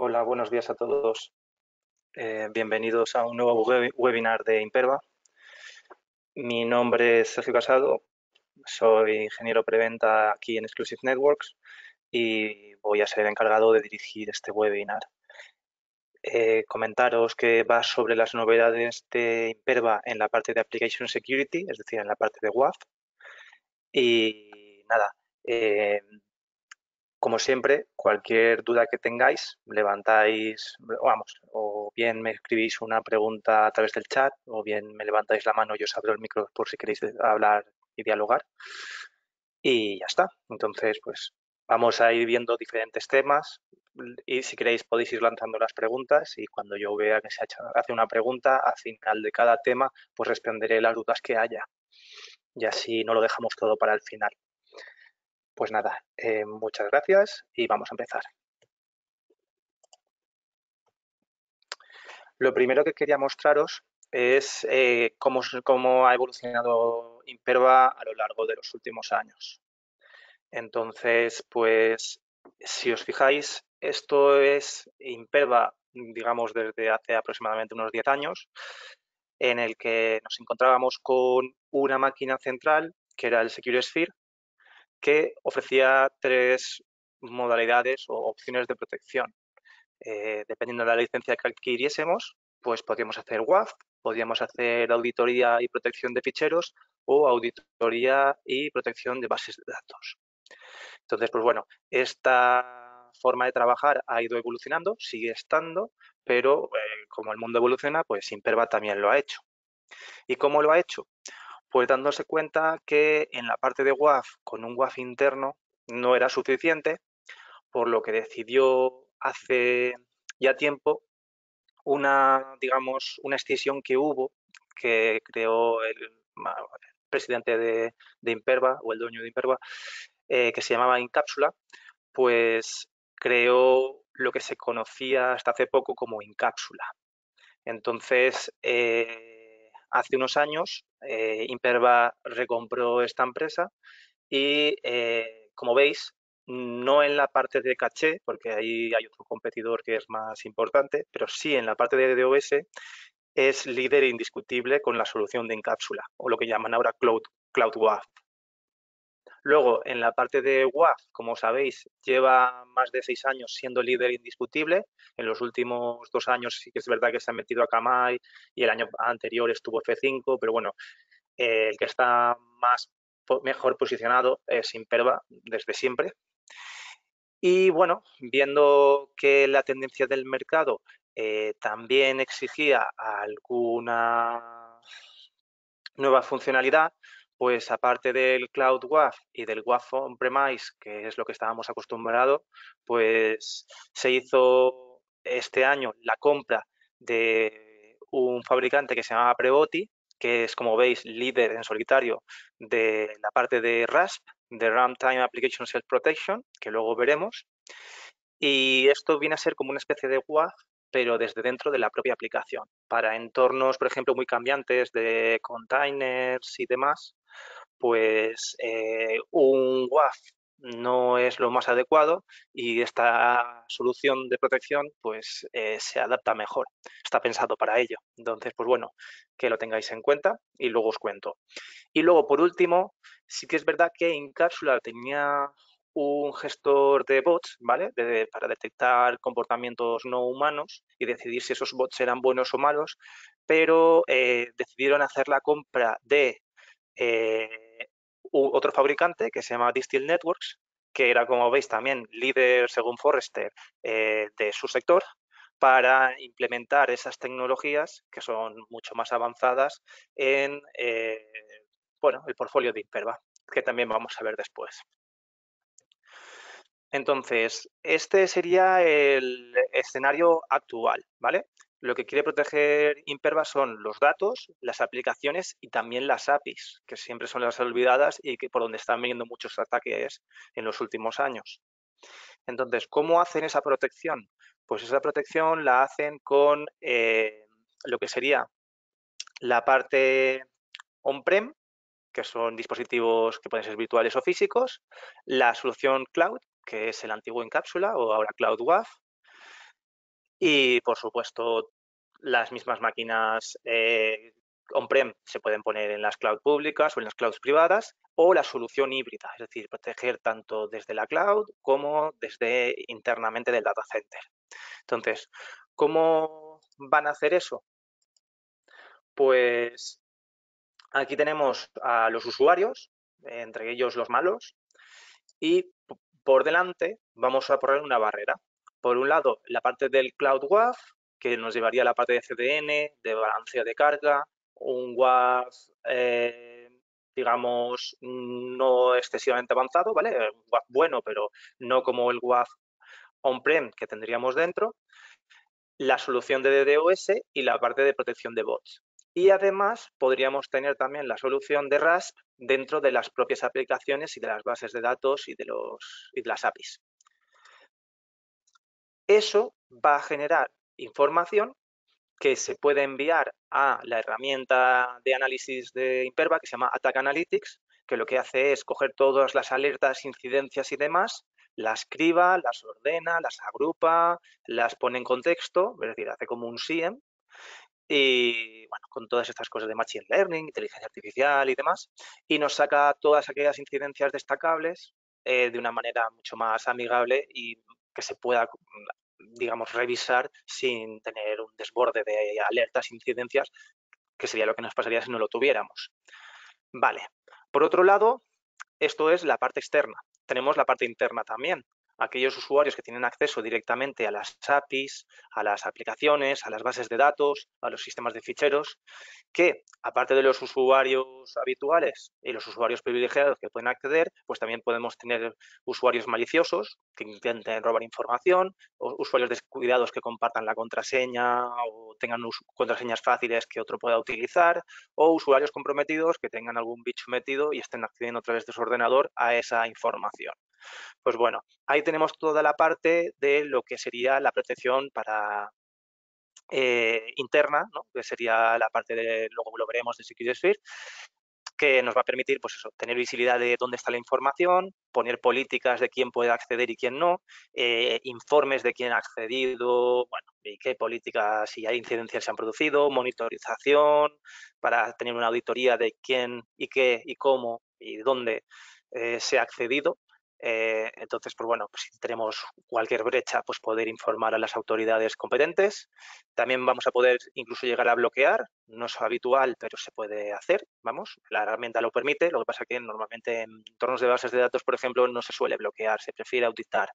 Hola, buenos días a todos. Bienvenidos a un nuevo webinar de Imperva. Mi nombre es Sergio Casado, soy ingeniero preventa aquí en Exclusive Networks y voy a ser el encargado de dirigir este webinar. Comentaros que va sobre las novedades de Imperva en la parte de Application Security, es decir, en la parte de WAF. Y nada, como siempre, cualquier duda que tengáis, levantáis, vamos, o bien me escribís una pregunta a través del chat, o bien me levantáis la mano y os abro el micro por si queréis hablar y dialogar. Y ya está. Entonces, pues vamos a ir viendo diferentes temas y si queréis podéis ir lanzando las preguntas y cuando yo vea que hace una pregunta, al final de cada tema, pues responderé las dudas que haya. Y así no lo dejamos todo para el final. Pues nada, muchas gracias y vamos a empezar. Lo primero que quería mostraros es cómo ha evolucionado Imperva a lo largo de los últimos años. Entonces, pues, si os fijáis, esto es Imperva, digamos, desde hace aproximadamente unos 10 años, en el que nos encontrábamos con una máquina central, que era el Secure Sphere, que ofrecía tres modalidades o opciones de protección. Dependiendo de la licencia que adquiriésemos, pues podíamos hacer WAF, podíamos hacer auditoría y protección de ficheros o auditoría y protección de bases de datos. Entonces, pues bueno, esta forma de trabajar ha ido evolucionando, sigue estando, pero como el mundo evoluciona, pues Imperva también lo ha hecho. ¿Y cómo lo ha hecho? Pues dándose cuenta que en la parte de WAF, con un WAF interno, no era suficiente, por lo que decidió hace ya tiempo digamos, una escisión que hubo, que creó el presidente de Imperva o el dueño de Imperva, que se llamaba Incapsula, pues creó lo que se conocía hasta hace poco como Incapsula. Entonces, hace unos años, Imperva recompró esta empresa y, como veis, no en la parte de caché, porque ahí hay otro competidor que es más importante, pero sí en la parte de DOS es líder indiscutible con la solución de Encapsula, o lo que llaman ahora Cloud WAF. Luego, en la parte de WAF, como sabéis, lleva más de 6 años siendo líder indiscutible. En los últimos 2 años sí que es verdad que se ha metido a Akamai y el año anterior estuvo F5, pero bueno, el que está mejor posicionado es Imperva desde siempre. Y bueno, viendo que la tendencia del mercado también exigía alguna nueva funcionalidad, pues aparte del Cloud WAF y del WAF on-premise, que es lo que estábamos acostumbrados, pues se hizo este año la compra de un fabricante que se llama Prevoti, que es, como veis, líder en solitario de la parte de RASP, de Runtime Application Self Protection, que luego veremos. Y esto viene a ser como una especie de WAF, pero desde dentro de la propia aplicación. Para entornos, por ejemplo, muy cambiantes de containers y demás, pues un WAF no es lo más adecuado y esta solución de protección pues se adapta mejor, está pensado para ello. Entonces, pues bueno, que lo tengáis en cuenta y luego os cuento. Y luego, por último, sí que es verdad que Incapsula tenía un gestor de bots, ¿vale? Para detectar comportamientos no humanos y decidir si esos bots eran buenos o malos, pero decidieron hacer la compra de otro fabricante que se llama Distill Networks, que era, como veis, también líder, según Forrester, de su sector, para implementar esas tecnologías que son mucho más avanzadas en bueno, el portfolio de Imperva, que también vamos a ver después. Entonces, este sería el escenario actual, ¿vale? Lo que quiere proteger Imperva son los datos, las aplicaciones y también las APIs, que siempre son las olvidadas y que por donde están viniendo muchos ataques en los últimos años. Entonces, ¿cómo hacen esa protección? Pues esa protección la hacen con lo que sería la parte on-prem, que son dispositivos que pueden ser virtuales o físicos, la solución cloud, que es el antiguo Incapsula o ahora Cloud WAF, Y, por supuesto, las mismas máquinas on-prem se pueden poner en las cloud públicas o en las clouds privadas, o la solución híbrida, es decir, proteger tanto desde la cloud como desde internamente del data center. Entonces, ¿cómo van a hacer eso? Pues aquí tenemos a los usuarios, entre ellos los malos, y por delante vamos a poner una barrera. Por un lado, la parte del Cloud WAF, que nos llevaría a la parte de CDN, de balanceo de carga, un WAF, digamos, no excesivamente avanzado, ¿vale? Un WAF bueno, pero no como el WAF on-prem que tendríamos dentro, la solución de DDoS y la parte de protección de bots. Y además podríamos tener también la solución de RASP dentro de las propias aplicaciones y de las bases de datos y de las APIs. Eso va a generar información que se puede enviar a la herramienta de análisis de Imperva que se llama Attack Analytics, que lo que hace es coger todas las alertas, incidencias y demás, las criba, las ordena, las agrupa, las pone en contexto, es decir, hace como un SIEM, y bueno, con todas estas cosas de Machine Learning, inteligencia artificial y demás, y nos saca todas aquellas incidencias destacables de una manera mucho más amigable y que se pueda, digamos, revisar sin tener un desborde de alertas, incidencias, que sería lo que nos pasaría si no lo tuviéramos. Vale. Por otro lado, esto es la parte externa. Tenemos la parte interna también. Aquellos usuarios que tienen acceso directamente a las APIs, a las aplicaciones, a las bases de datos, a los sistemas de ficheros, que aparte de los usuarios habituales y los usuarios privilegiados que pueden acceder, pues también podemos tener usuarios maliciosos que intenten robar información, o usuarios descuidados que compartan la contraseña o tengan contraseñas fáciles que otro pueda utilizar, o usuarios comprometidos que tengan algún bicho metido y estén accediendo a través de su ordenador a esa información. Pues bueno, ahí tenemos toda la parte de lo que sería la protección para interna, ¿no? Que sería la parte de, luego lo veremos, de SecureSphere, que nos va a permitir, pues eso, tener visibilidad de dónde está la información, poner políticas de quién puede acceder y quién no, informes de quién ha accedido, bueno, y qué políticas, si hay incidencias se han producido, monitorización, para tener una auditoría de quién y qué y cómo y dónde se ha accedido. Entonces, pues bueno, pues si tenemos cualquier brecha, pues poder informar a las autoridades competentes. También vamos a poder incluso llegar a bloquear, no es habitual, pero se puede hacer, vamos, la herramienta lo permite, lo que pasa que normalmente en entornos de bases de datos, por ejemplo, no se suele bloquear, se prefiere auditar.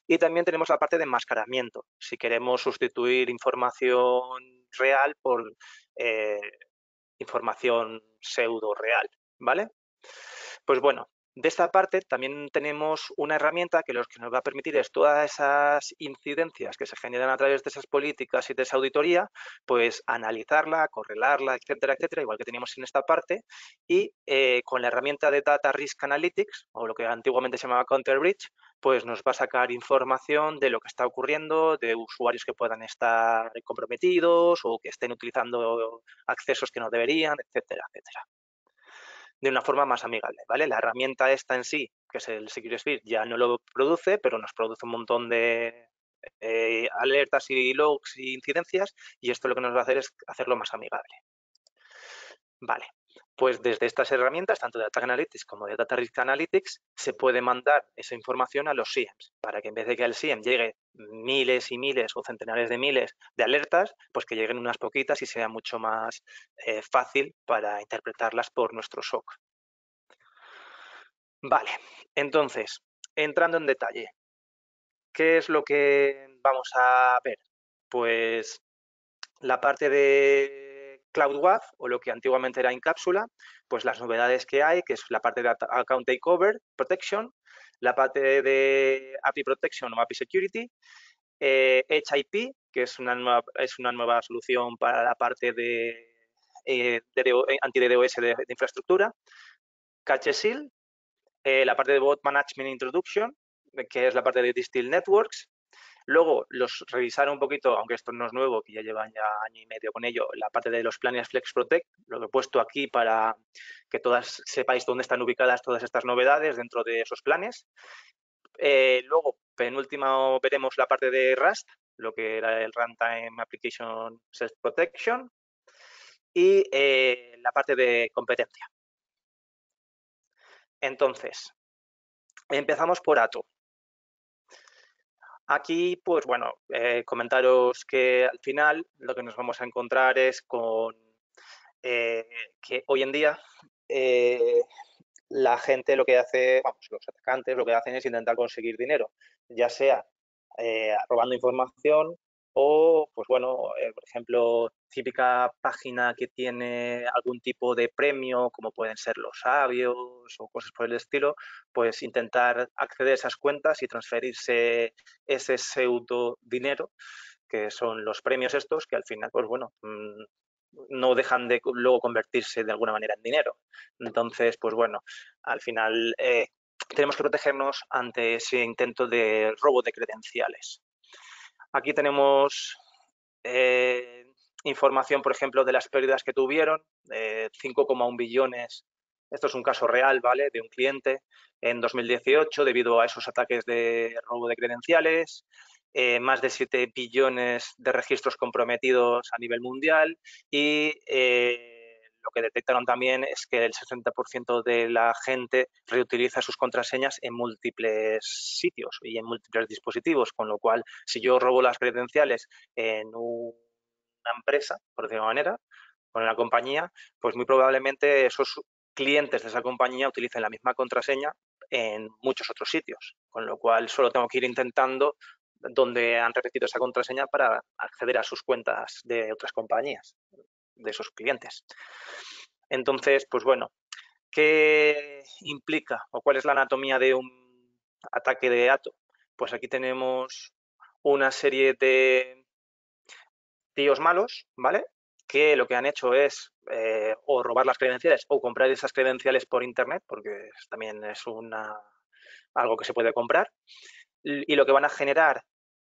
Y también tenemos la parte de enmascaramiento, si queremos sustituir información real por eh, información pseudo real, ¿vale? Pues bueno, de esta parte también tenemos una herramienta que lo que nos va a permitir es todas esas incidencias que se generan a través de esas políticas y de esa auditoría, pues analizarla, correlarla, etcétera, etcétera, igual que teníamos en esta parte, y con la herramienta de Data Risk Analytics, o lo que antiguamente se llamaba Counter Breach, pues nos va a sacar información de lo que está ocurriendo, de usuarios que puedan estar comprometidos o que estén utilizando accesos que no deberían, etcétera, etcétera, de una forma más amigable, ¿vale? La herramienta esta en sí, que es el SecureSphere, ya no lo produce, pero nos produce un montón de alertas y logs y incidencias, y esto lo que nos va a hacer es hacerlo más amigable. Vale, pues desde estas herramientas, tanto de Attack Analytics como de Data Risk Analytics, se puede mandar esa información a los SIEMs, para que en vez de que al SIEM llegue miles y miles o centenares de miles de alertas, pues que lleguen unas poquitas y sea mucho más fácil para interpretarlas por nuestro SOC. Vale, entonces, entrando en detalle, ¿qué es lo que vamos a ver? Pues la parte de Cloud WAF, o lo que antiguamente era Incapsula, pues las novedades que hay, que es la parte de Account Takeover Protection, la parte de API Protection o API Security, Edge IP, que es una nueva solución para la parte de, anti-DDoS de infraestructura, Cache Seal, la parte de Bot Management Introduction, que es la parte de Distill Networks. Luego los revisaron un poquito, aunque esto no es nuevo, que ya llevan ya año y medio con ello, la parte de los planes Flex Protect, lo que he puesto aquí para que todas sepáis dónde están ubicadas todas estas novedades dentro de esos planes. Luego, penúltimo, veremos la parte de Rust, lo que era el Runtime Application Self-Protection y la parte de competencia. Entonces, empezamos por ATO. Aquí, pues bueno, comentaros que al final lo que nos vamos a encontrar es con que hoy en día la gente lo que hace, vamos, los atacantes lo que hacen es intentar conseguir dinero, ya sea robando información o, pues bueno, por ejemplo, típica página que tiene algún tipo de premio, como pueden ser los sabios o cosas por el estilo, pues intentar acceder a esas cuentas y transferirse ese pseudo dinero, que son los premios estos, que al final, pues bueno, no dejan de luego convertirse de alguna manera en dinero. Entonces, pues bueno, al final tenemos que protegernos ante ese intento de robo de credenciales. Aquí tenemos información, por ejemplo, de las pérdidas que tuvieron, 5,1 billones. Esto es un caso real, ¿vale? De un cliente en 2018 debido a esos ataques de robo de credenciales, más de 7 billones de registros comprometidos a nivel mundial y lo que detectaron también es que el 60% de la gente reutiliza sus contraseñas en múltiples sitios y en múltiples dispositivos, con lo cual, si yo robo las credenciales en una empresa, por decirlo de manera, o en una compañía, pues muy probablemente esos clientes de esa compañía utilicen la misma contraseña en muchos otros sitios, con lo cual solo tengo que ir intentando donde han repetido esa contraseña para acceder a sus cuentas de otras compañías, de esos clientes. Entonces, pues bueno, ¿qué implica o cuál es la anatomía de un ataque de ATO? Pues aquí tenemos una serie de tíos malos, ¿vale? Que lo que han hecho es o robar las credenciales o comprar esas credenciales por internet, porque también es algo que se puede comprar. Y lo que van a generar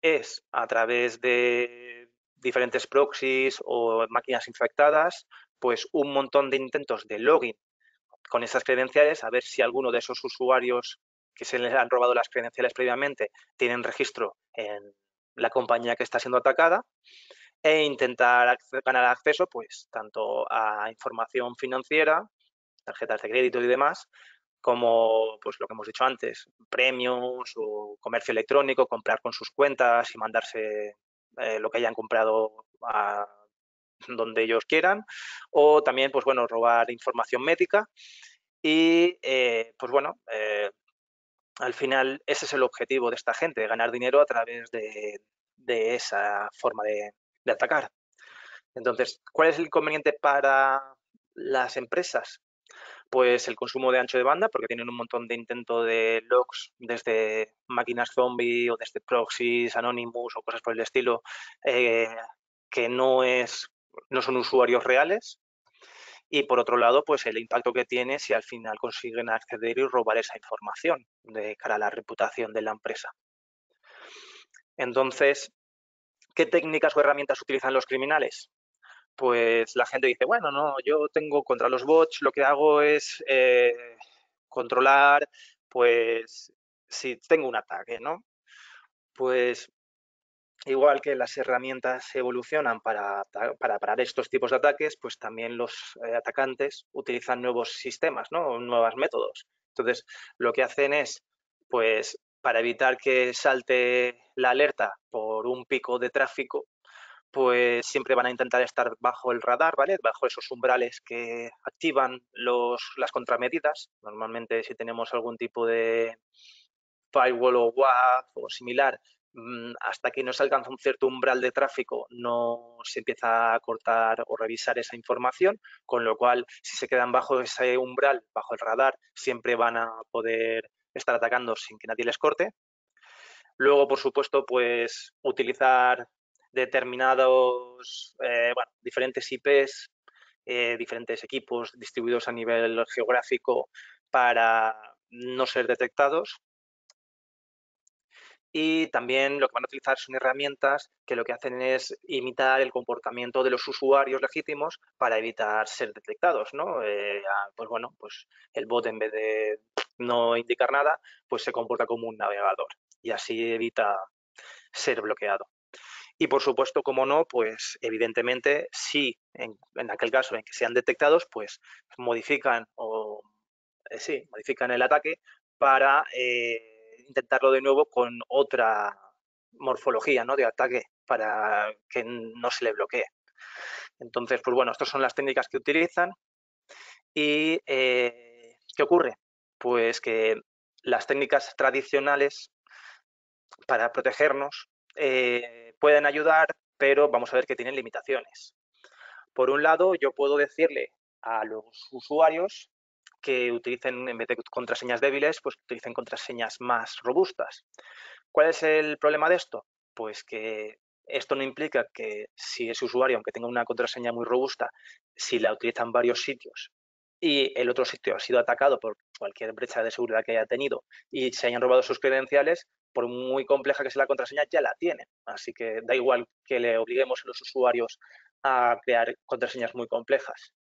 es, a través de diferentes proxies o máquinas infectadas, pues un montón de intentos de login con esas credenciales, a ver si alguno de esos usuarios que se les han robado las credenciales previamente tienen registro en la compañía que está siendo atacada e intentar ganar acceso pues tanto a información financiera, tarjetas de crédito y demás, como pues lo que hemos dicho antes, premios o comercio electrónico, comprar con sus cuentas y mandarse lo que hayan comprado a donde ellos quieran, o también pues bueno, robar información médica y pues bueno, al final ese es el objetivo de esta gente, ganar dinero a través de esa forma de atacar. Entonces, ¿cuál es el inconveniente para las empresas? Pues el consumo de ancho de banda, porque tienen un montón de intento de logs desde máquinas zombie o desde proxies, Anonymous o cosas por el estilo, eh, que no son usuarios reales. Y por otro lado, pues el impacto que tiene si al final consiguen acceder y robar esa información de cara a la reputación de la empresa. Entonces, ¿qué técnicas o herramientas utilizan los criminales? Pues la gente dice, bueno, no, yo tengo contra los bots, lo que hago es controlar, pues, si tengo un ataque, ¿no? Pues igual que las herramientas evolucionan para parar estos tipos de ataques, pues también los atacantes utilizan nuevos sistemas, ¿no? Nuevos métodos. Entonces, lo que hacen es, pues, para evitar que salte la alerta por un pico de tráfico, pues siempre van a intentar estar bajo el radar, ¿vale? Bajo esos umbrales que activan las contramedidas. Normalmente si tenemos algún tipo de firewall o WAF o similar, hasta que no se alcanza un cierto umbral de tráfico no se empieza a cortar o revisar esa información, con lo cual si se quedan bajo ese umbral, bajo el radar, siempre van a poder estar atacando sin que nadie les corte. Luego, por supuesto, pues utilizar determinados, diferentes IPs, diferentes equipos distribuidos a nivel geográfico para no ser detectados. Y también lo que van a utilizar son herramientas que lo que hacen es imitar el comportamiento de los usuarios legítimos para evitar ser detectados, ¿no? Pues bueno, pues el bot en vez de no indicar nada, pues se comporta como un navegador y así evita ser bloqueado. Y por supuesto, como no, pues evidentemente si en aquel caso en que sean detectados, pues modifican modifican el ataque para intentarlo de nuevo con otra morfología, ¿no?, de ataque para que no se le bloquee. Entonces, pues bueno, estas son las técnicas que utilizan. ¿Y qué ocurre? Pues que las técnicas tradicionales para protegernos pueden ayudar, pero vamos a ver que tienen limitaciones. Por un lado, yo puedo decirle a los usuarios que utilicen, en vez de contraseñas débiles, pues utilicen contraseñas más robustas. ¿Cuál es el problema de esto? Pues que esto no implica que si ese usuario, aunque tenga una contraseña muy robusta, si la utiliza en varios sitios y el otro sitio ha sido atacado por cualquier brecha de seguridad que haya tenido y se hayan robado sus credenciales, por muy compleja que sea la contraseña, ya la tienen. Así que da igual que le obliguemos a los usuarios a crear contraseñas muy complejas.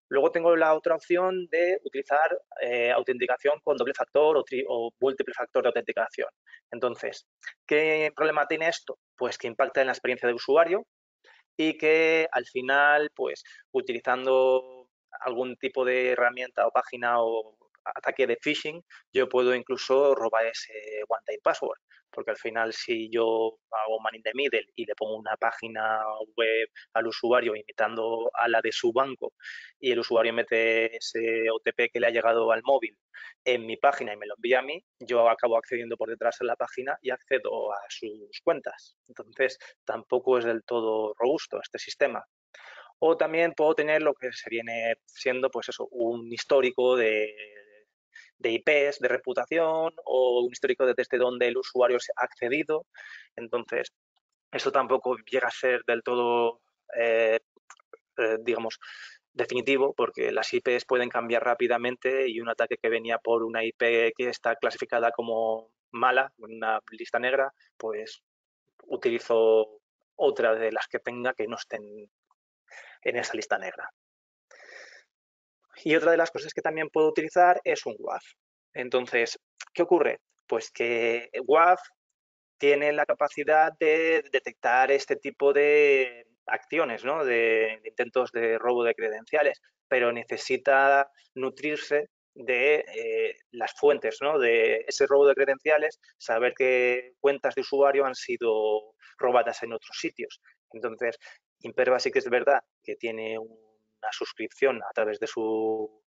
Luego tengo la otra opción de utilizar autenticación con doble factor o múltiple factor de autenticación. Entonces, ¿qué problema tiene esto? Pues que impacta en la experiencia del usuario y que al final, pues utilizando algún tipo de herramienta o página o ataque de phishing, yo puedo incluso robar ese one-time password. Porque al final, si yo hago man in the middle y le pongo una página web al usuario imitando a la de su banco y el usuario mete ese OTP que le ha llegado al móvil en mi página y me lo envía a mí, yo acabo accediendo por detrás a la página y accedo a sus cuentas. Entonces, tampoco es del todo robusto este sistema. O también puedo tener lo que se viene siendo, pues eso, un histórico de IPs, de reputación, o un histórico desde donde el usuario se ha accedido. Entonces, eso tampoco llega a ser del todo, digamos, definitivo, porque las IPs pueden cambiar rápidamente y un ataque que venía por una IP que está clasificada como mala, en una lista negra, pues utilizo otra de las que tenga que no estén en esa lista negra. Y otra de las cosas que también puedo utilizar es un WAF. Entonces, ¿qué ocurre? Pues que WAF tiene la capacidad de detectar este tipo de acciones, ¿no?, de intentos de robo de credenciales, pero necesita nutrirse de las fuentes, ¿no?, de ese robo de credenciales, saber qué cuentas de usuario han sido robadas en otros sitios. Entonces, Imperva sí que es verdad que tiene una suscripción a través de su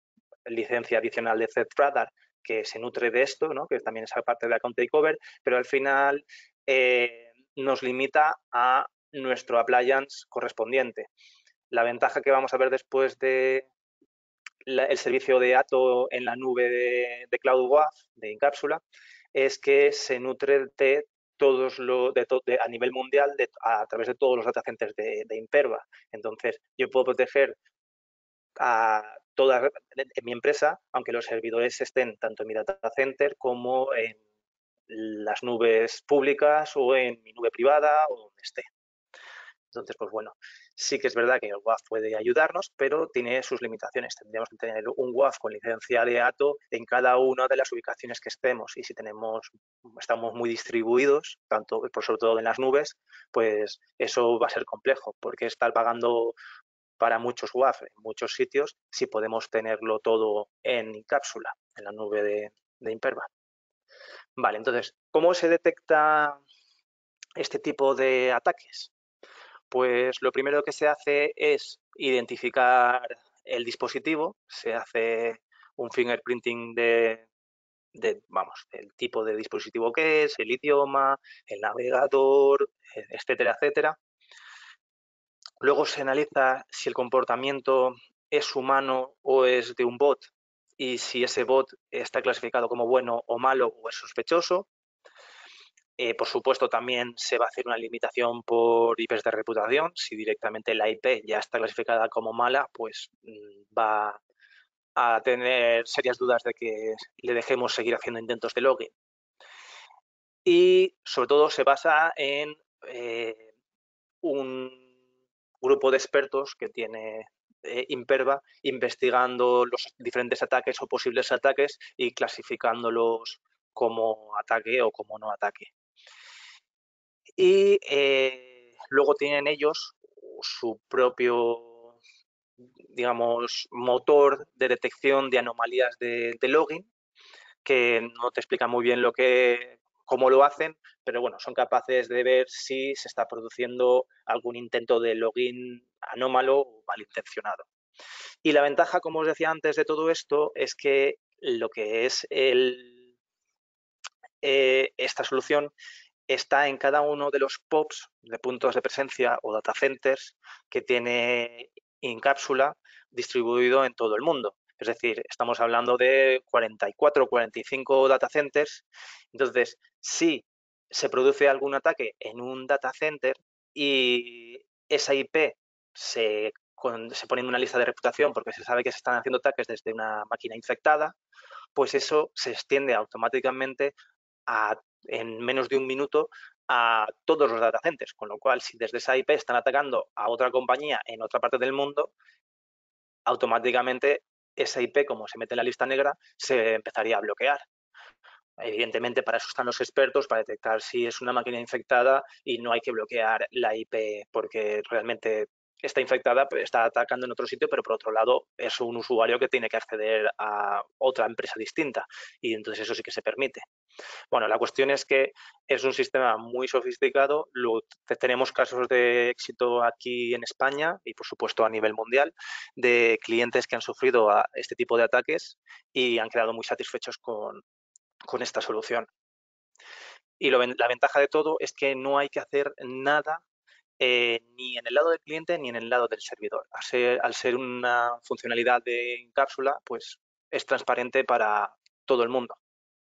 licencia adicional de Radar que se nutre de esto, ¿no?, que también es parte de Account Takeover, pero al final nos limita a nuestro appliance correspondiente. La ventaja que vamos a ver después de el servicio de ATO en la nube de CloudWAF, de Incapsula, es que se nutre de todos a nivel mundial a través de todos los data centers de Imperva. Entonces, yo puedo proteger a toda en mi empresa, aunque los servidores estén tanto en mi data center como en las nubes públicas o en mi nube privada o donde esté. Entonces, pues bueno, sí que es verdad que el WAF puede ayudarnos, pero tiene sus limitaciones. Tendríamos que tener un WAF con licencia de ATO en cada una de las ubicaciones que estemos. Y si estamos muy distribuidos, tanto, por sobre todo en las nubes, pues eso va a ser complejo, porque estar pagando para muchos WAF en muchos sitios si podemos tenerlo todo en cápsula, en la nube de Imperva. Vale, entonces, ¿cómo se detecta este tipo de ataques? Pues lo primero que se hace es identificar el dispositivo, se hace un fingerprinting vamos, el tipo de dispositivo que es, el idioma, el navegador, etcétera, etcétera. Luego se analiza si el comportamiento es humano o es de un bot y si ese bot está clasificado como bueno o malo o es sospechoso. Por supuesto, también se va a hacer una limitación por IPs de reputación. Si directamente la IP ya está clasificada como mala, pues va a tener serias dudas de que le dejemos seguir haciendo intentos de login. Y sobre todo se basa en un grupo de expertos que tiene Imperva investigando los diferentes ataques o posibles ataques y clasificándolos como ataque o como no ataque. Y luego tienen ellos su propio, digamos, motor de detección de anomalías de login, que no te explica muy bien cómo lo hacen, pero bueno, son capaces de ver si se está produciendo algún intento de login anómalo o malintencionado. Y la ventaja, como os decía antes, de todo esto es que lo que es esta solución está en cada uno de los POPs de puntos de presencia o data centers que tiene Incapsula distribuido en todo el mundo. Es decir, estamos hablando de 44 o 45 data centers. Entonces, si se produce algún ataque en un data center y esa IP se pone en una lista de reputación porque se sabe que se están haciendo ataques desde una máquina infectada, pues eso se extiende automáticamente en menos de un minuto a todos los data centers, con lo cual si desde esa IP están atacando a otra compañía en otra parte del mundo, automáticamente esa IP, como se mete en la lista negra, se empezaría a bloquear. Evidentemente, para eso están los expertos, para detectar si es una máquina infectada y no hay que bloquear la IP porque realmente está infectada, está atacando en otro sitio, pero por otro lado es un usuario que tiene que acceder a otra empresa distinta y entonces eso sí que se permite. Bueno, la cuestión es que es un sistema muy sofisticado. Tenemos casos de éxito aquí en España y, por supuesto, a nivel mundial, de clientes que han sufrido este tipo de ataques y han quedado muy satisfechos con esta solución. Y la ventaja de todo es que no hay que hacer nada ni en el lado del cliente ni en el lado del servidor. Al ser una funcionalidad de cápsula, pues es transparente para todo el mundo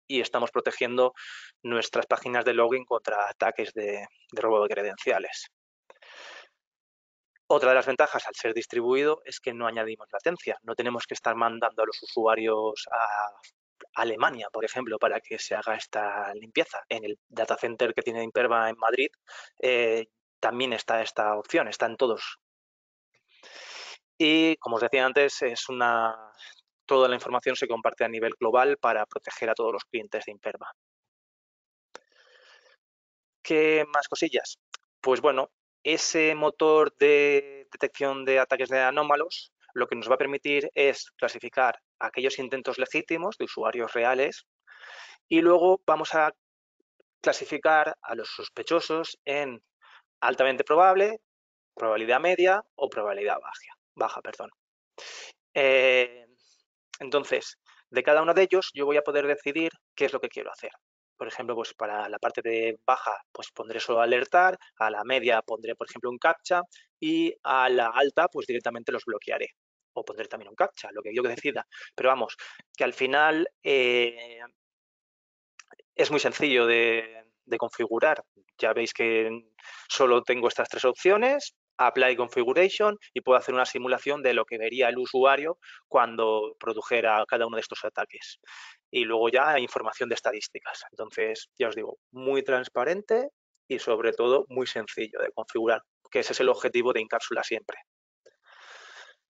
y estamos protegiendo nuestras páginas de login contra ataques de robo de credenciales. Otra de las ventajas al ser distribuido es que no añadimos latencia. No tenemos que estar mandando a los usuarios a Alemania, por ejemplo, para que se haga esta limpieza. En el data center que tiene Imperva en Madrid también está esta opción, está en todos. Y como os decía antes, toda la información se comparte a nivel global para proteger a todos los clientes de Imperva. ¿Qué más cosillas? Pues bueno, ese motor de detección de ataques de anómalos lo que nos va a permitir es clasificar aquellos intentos legítimos de usuarios reales y luego vamos a clasificar a los sospechosos en altamente probable, probabilidad media o probabilidad baja. Perdón. Eh, entonces, de cada uno de ellos yo voy a poder decidir qué es lo que quiero hacer. Por ejemplo, pues para la parte de baja, pues pondré solo alertar, a la media pondré, por ejemplo, un captcha y a la alta, pues directamente los bloquearé. O pondré también un captcha, lo que yo decida. Pero vamos, que al final es muy sencillo de configurar. Ya veis que solo tengo estas tres opciones, Apply Configuration, y puedo hacer una simulación de lo que vería el usuario cuando produjera cada uno de estos ataques. Y luego ya información de estadísticas. Entonces, ya os digo, muy transparente y sobre todo muy sencillo de configurar, que ese es el objetivo de Incapsula siempre.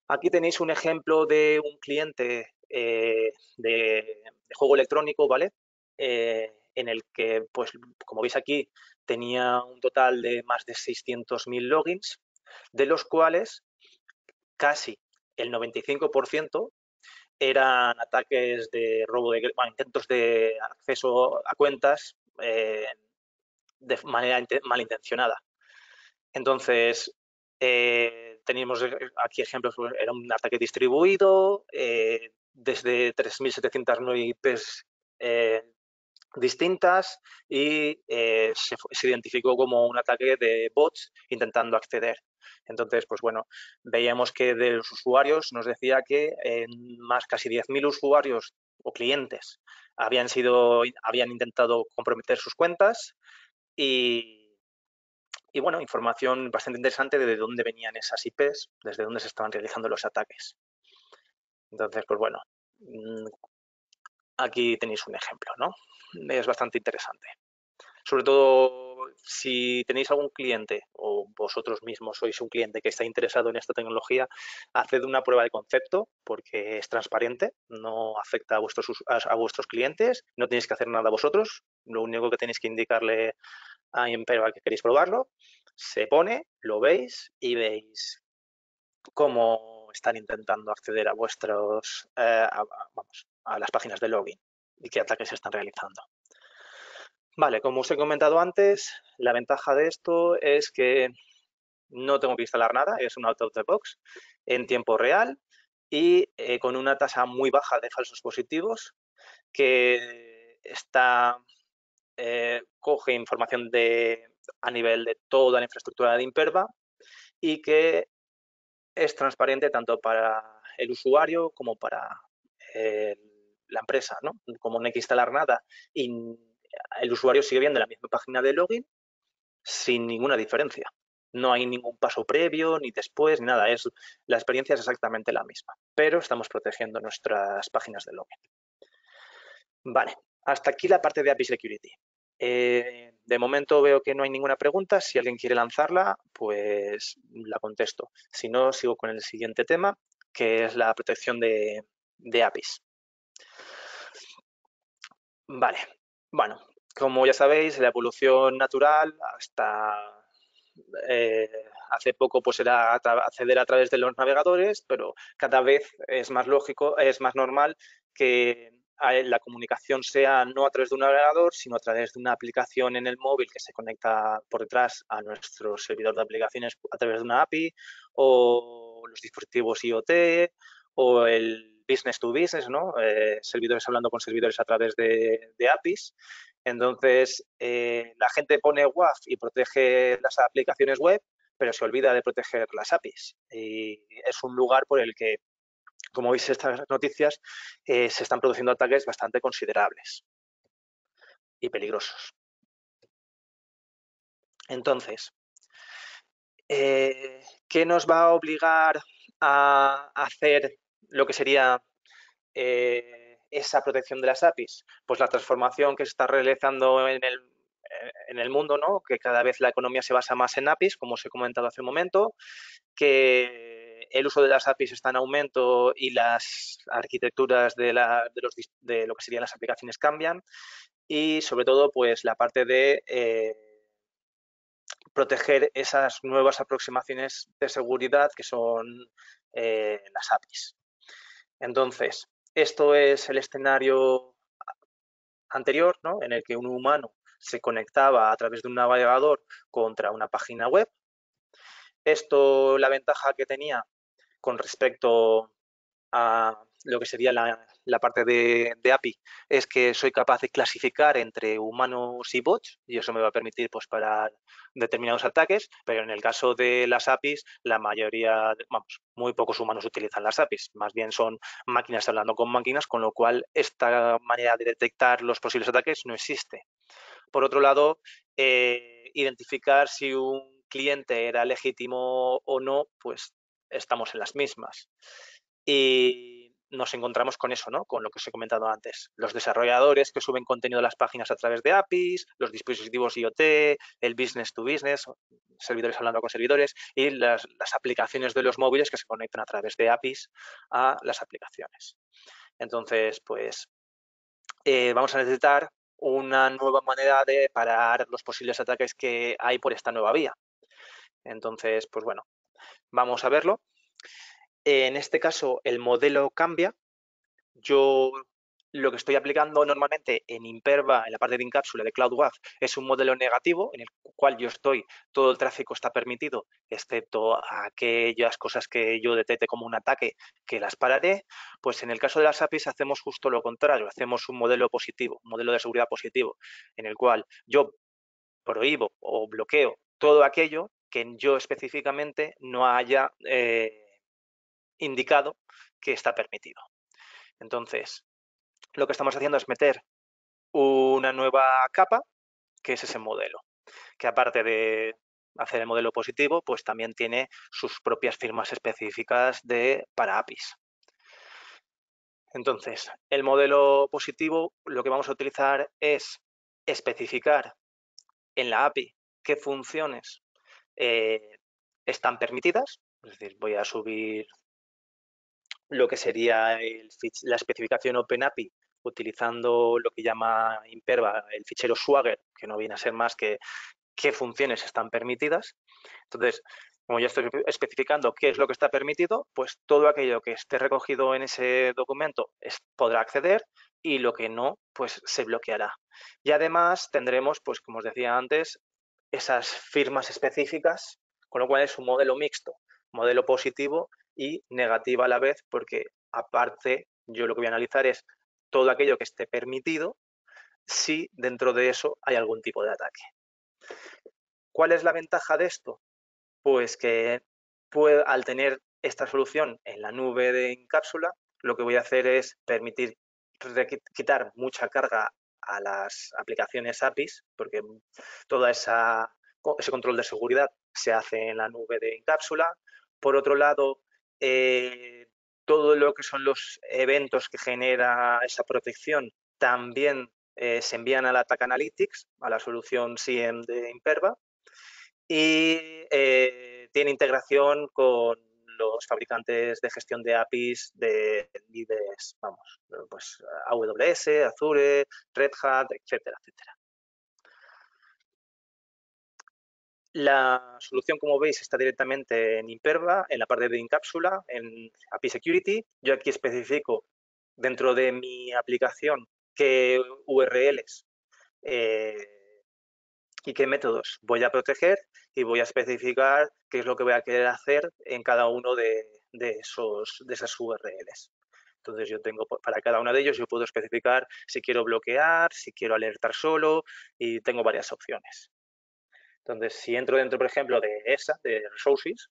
Aquí tenéis un ejemplo de un cliente de juego electrónico, ¿vale? En el que, pues, como veis aquí, tenía un total de más de 600.000 logins, de los cuales casi el 95% eran ataques de robo intentos de acceso a cuentas de manera malintencionada. Entonces, teníamos aquí ejemplos, era un ataque distribuido, desde 3.709 IPs distintas y se identificó como un ataque de bots intentando acceder. Entonces, pues bueno, veíamos que de los usuarios nos decía que más casi 10.000 usuarios o clientes habían intentado comprometer sus cuentas y bueno, información bastante interesante de dónde venían esas IPs, desde dónde se estaban realizando los ataques. Entonces, pues bueno, aquí tenéis un ejemplo, ¿no? Es bastante interesante. Sobre todo, si tenéis algún cliente o vosotros mismos sois un cliente que está interesado en esta tecnología, haced una prueba de concepto porque es transparente, no afecta a vuestros clientes, no tenéis que hacer nada vosotros, lo único que tenéis que indicarle a Imperva que queréis probarlo se pone, lo veis y veis cómo están intentando acceder a vuestros, vamos, a las páginas de login y qué ataques se están realizando. Vale, como os he comentado antes, la ventaja de esto es que no tengo que instalar nada, es un out of the box en tiempo real y con una tasa muy baja de falsos positivos que coge información a nivel de toda la infraestructura de Imperva y que es transparente tanto para el usuario como para eh, la empresa, ¿no? Como no hay que instalar nada y el usuario sigue viendo la misma página de login sin ninguna diferencia. No hay ningún paso previo, ni después, ni nada. La experiencia es exactamente la misma, pero estamos protegiendo nuestras páginas de login. Vale, hasta aquí la parte de API Security. De momento veo que no hay ninguna pregunta. Si alguien quiere lanzarla, pues la contesto. Si no, sigo con el siguiente tema, que es la protección de APIs. Vale, bueno, como ya sabéis, la evolución natural hasta hace poco pues era acceder a través de los navegadores, pero cada vez es más lógico, es más normal que la comunicación sea no a través de un navegador, sino a través de una aplicación en el móvil que se conecta por detrás a nuestro servidor de aplicaciones a través de una API, o los dispositivos IoT, o el business to business, ¿no? Servidores hablando con servidores a través de APIs. Entonces, la gente pone WAF y protege las aplicaciones web, pero se olvida de proteger las APIs. Y es un lugar por el que, como veis en estas noticias, se están produciendo ataques bastante considerables y peligrosos. Entonces, ¿qué nos va a obligar a hacer lo que sería esa protección de las APIs? Pues la transformación que se está realizando en el mundo, ¿no? Que cada vez la economía se basa más en APIs, como os he comentado hace un momento, que el uso de las APIs está en aumento y las arquitecturas de lo que serían las aplicaciones cambian, y sobre todo pues la parte de proteger esas nuevas aproximaciones de seguridad que son las APIs. Entonces, esto es el escenario anterior, ¿no? En el que un humano se conectaba a través de un navegador contra una página web. Esto, la ventaja que tenía con respecto a lo que sería la parte de API, es que soy capaz de clasificar entre humanos y bots, y eso me va a permitir pues parar determinados ataques, pero en el caso de las APIs, la mayoría, vamos, muy pocos humanos utilizan las APIs, más bien son máquinas hablando con máquinas, con lo cual esta manera de detectar los posibles ataques no existe. Por otro lado, identificar si un cliente era legítimo o no, pues estamos en las mismas. Y nos encontramos con eso, ¿no? Con lo que os he comentado antes. Los desarrolladores que suben contenido a las páginas a través de APIs, los dispositivos IoT, el business to business, servidores hablando con servidores, y las aplicaciones de los móviles que se conectan a través de APIs a las aplicaciones. Entonces, pues vamos a necesitar una nueva manera de parar los posibles ataques que hay por esta nueva vía. Entonces, pues bueno, vamos a verlo. En este caso, el modelo cambia. Yo lo que estoy aplicando normalmente en Imperva, en la parte de Incapsula de CloudWAF, es un modelo negativo en el cual todo el tráfico está permitido, excepto aquellas cosas que yo detecte como un ataque, que las pararé. Pues en el caso de las APIs hacemos justo lo contrario, hacemos un modelo positivo, un modelo de seguridad positivo, en el cual yo prohíbo o bloqueo todo aquello que yo específicamente no haya indicado que está permitido. Entonces, lo que estamos haciendo es meter una nueva capa, que es ese modelo, que aparte de hacer el modelo positivo, pues también tiene sus propias firmas específicas para APIs. Entonces, el modelo positivo lo que vamos a utilizar es especificar en la API qué funciones están permitidas, es decir, voy a subir lo que sería la especificación OpenAPI utilizando lo que llama Imperva el fichero Swagger, que no viene a ser más que qué funciones están permitidas. Entonces, como ya estoy especificando qué es lo que está permitido, pues todo aquello que esté recogido en ese documento podrá acceder y lo que no, pues se bloqueará. Y además tendremos, pues como os decía antes, esas firmas específicas, con lo cual es un modelo mixto, modelo positivo y negativo a la vez, porque aparte yo lo que voy a analizar es todo aquello que esté permitido si dentro de eso hay algún tipo de ataque. ¿Cuál es la ventaja de esto? Pues que al tener esta solución en la nube de Incapsula, lo que voy a hacer es permitir quitar mucha carga a las aplicaciones APIs, porque todo ese control de seguridad se hace en la nube de Incapsula. Por otro lado, todo lo que son los eventos que genera esa protección también se envían a la Attack Analytics, a la solución SIEM de Imperva, y tiene integración con los fabricantes de gestión de APIs de líderes, vamos, pues AWS, Azure, Red Hat, etcétera, etcétera. La solución, como veis, está directamente en Imperva, en la parte de Incapsula, en API Security. Yo aquí especifico dentro de mi aplicación qué URLs y qué métodos voy a proteger y voy a especificar qué es lo que voy a querer hacer en cada uno de esas URLs. Entonces yo tengo, para cada uno de ellos yo puedo especificar si quiero bloquear, si quiero alertar solo y tengo varias opciones. Entonces, si entro dentro, por ejemplo, de esa, de Resources,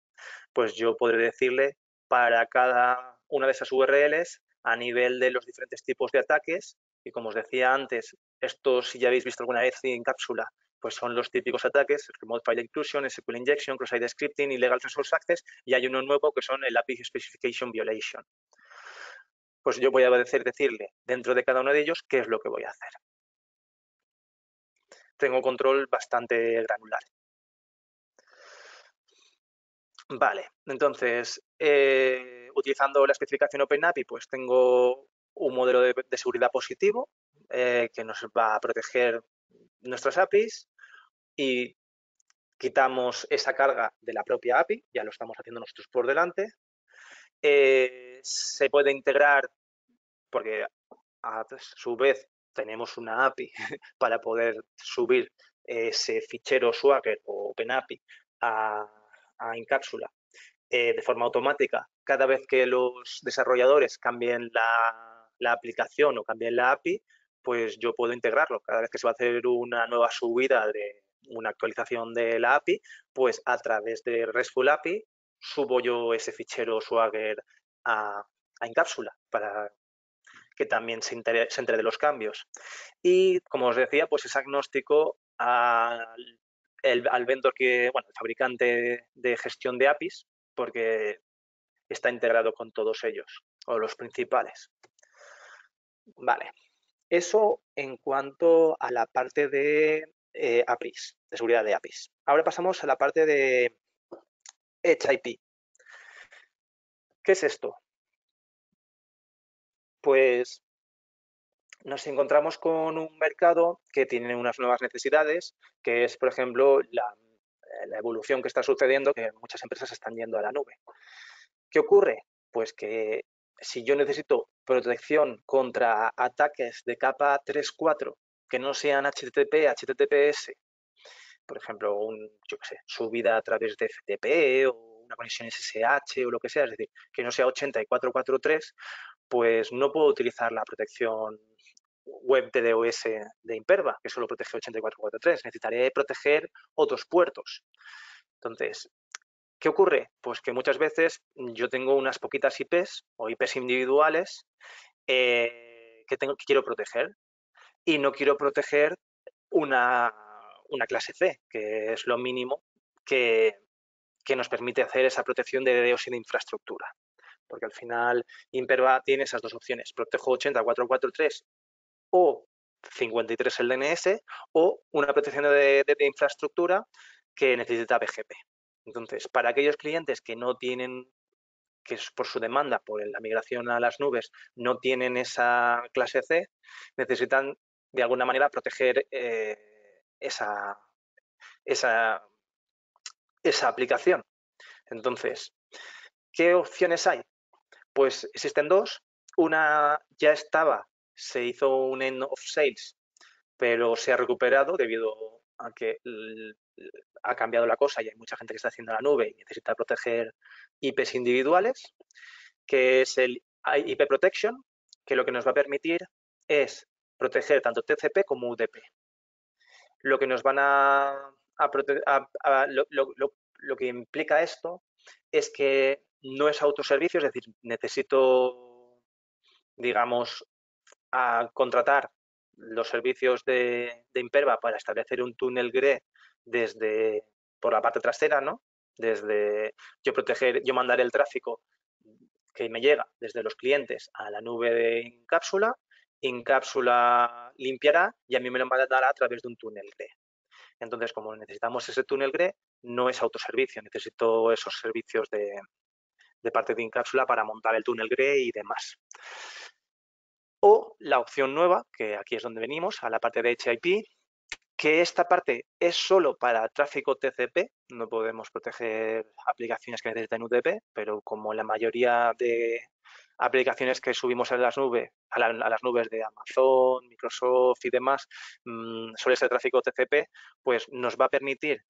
pues yo podré decirle para cada una de esas URLs a nivel de los diferentes tipos de ataques, y como os decía antes, estos, si ya habéis visto alguna vez en cápsula, pues son los típicos ataques, Remote File Inclusion, SQL Injection, Cross-Site Scripting, Illegal Resource Access, y hay uno nuevo que son el API Specification Violation. Pues yo voy a decirle dentro de cada uno de ellos qué es lo que voy a hacer. Tengo control bastante granular. Vale, entonces, utilizando la especificación OpenAPI, pues tengo un modelo de seguridad positivo que nos va a proteger nuestras APIs y quitamos esa carga de la propia API, ya lo estamos haciendo nosotros por delante. Se puede integrar, porque a su vez tenemos una API para poder subir ese fichero Swagger o OpenAPI a Incapsula de forma automática cada vez que los desarrolladores cambien la aplicación o cambien la API, pues yo puedo integrarlo. Cada vez que se va a hacer una nueva subida de una actualización de la API, pues a través de RESTful API subo yo ese fichero Swagger a Incapsula para que también se entere de los cambios. Y como os decía, pues es agnóstico al vendor bueno, el fabricante de gestión de APIs, porque está integrado con todos ellos, o los principales. Vale, eso en cuanto a la parte de APIs, de seguridad de APIs. Ahora pasamos a la parte de Edge IP. ¿Qué es esto? Pues nos encontramos con un mercado que tiene unas nuevas necesidades, que es, por ejemplo, la evolución que está sucediendo, que muchas empresas están yendo a la nube. ¿Qué ocurre? Pues que si yo necesito protección contra ataques de capa 3-4 que no sean HTTP, HTTPS, por ejemplo, yo qué sé, subida a través de FTP o una conexión SSH o lo que sea, es decir, que no sea 8443, pues no puedo utilizar la protección web de DOS de Imperva, que solo protege 8443. Necesitaré proteger otros puertos. Entonces, ¿qué ocurre? Pues que muchas veces yo tengo unas poquitas IPs o IPs individuales que quiero proteger y no quiero proteger una clase C, que es lo mínimo que, que nos permite hacer esa protección de DDoS de infraestructura. Porque al final Imperva tiene esas dos opciones, protejo 8443 o 53 el DNS o una protección de infraestructura que necesita BGP. Entonces, para aquellos clientes que no tienen, que es por su demanda, por la migración a las nubes, no tienen esa clase C, necesitan de alguna manera proteger esa, esa aplicación. Entonces, ¿qué opciones hay? Pues existen dos. Una ya estaba, se hizo un end of sales, pero se ha recuperado debido a que ha cambiado la cosa y hay mucha gente que está haciendo la nube y necesita proteger IPs individuales, que es el IP Protection, que lo que nos va a permitir es proteger tanto TCP como UDP. Lo que nos van lo que implica esto es que no es autoservicio, es decir, necesito, digamos, contratar los servicios de Imperva para establecer un túnel GRE desde por la parte trasera, ¿no? Desde yo mandar el tráfico que me llega desde los clientes a la nube de Incapsula, Incapsula limpiará y a mí me lo mandará a través de un túnel GRE. Entonces, como necesitamos ese túnel GRE, no es autoservicio, necesito esos servicios de parte de Incapsula para montar el túnel GRE y demás. O la opción nueva, que aquí es donde venimos, a la parte de HIP, que esta parte es solo para tráfico TCP, no podemos proteger aplicaciones que necesiten UDP, pero como la mayoría de aplicaciones que subimos a las nubes, a las nubes de Amazon, Microsoft y demás, suele ser tráfico TCP, pues nos va a permitir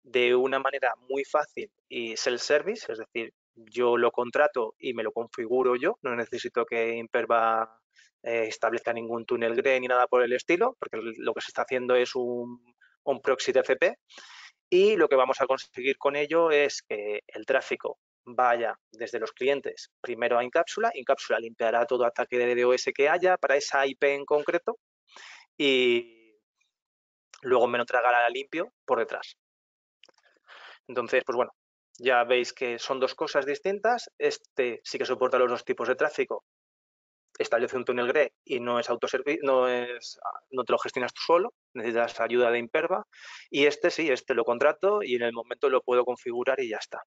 de una manera muy fácil y self-service, es decir, yo lo contrato y me lo configuro yo, no necesito que Imperva establezca ningún túnel GRE ni nada por el estilo, porque lo que se está haciendo es un proxy TCP y lo que vamos a conseguir con ello es que el tráfico vaya desde los clientes primero a Incapsula, Incapsula limpiará todo ataque de DDoS que haya para esa IP en concreto y luego me lo tragará limpio por detrás. Entonces, pues bueno, ya veis que son dos cosas distintas. Este sí que soporta los dos tipos de tráfico. Establece un túnel GRE y no es autoservicio, no te lo gestionas tú solo, necesitas ayuda de Imperva. Y este sí, este lo contrato y en el momento lo puedo configurar y ya está.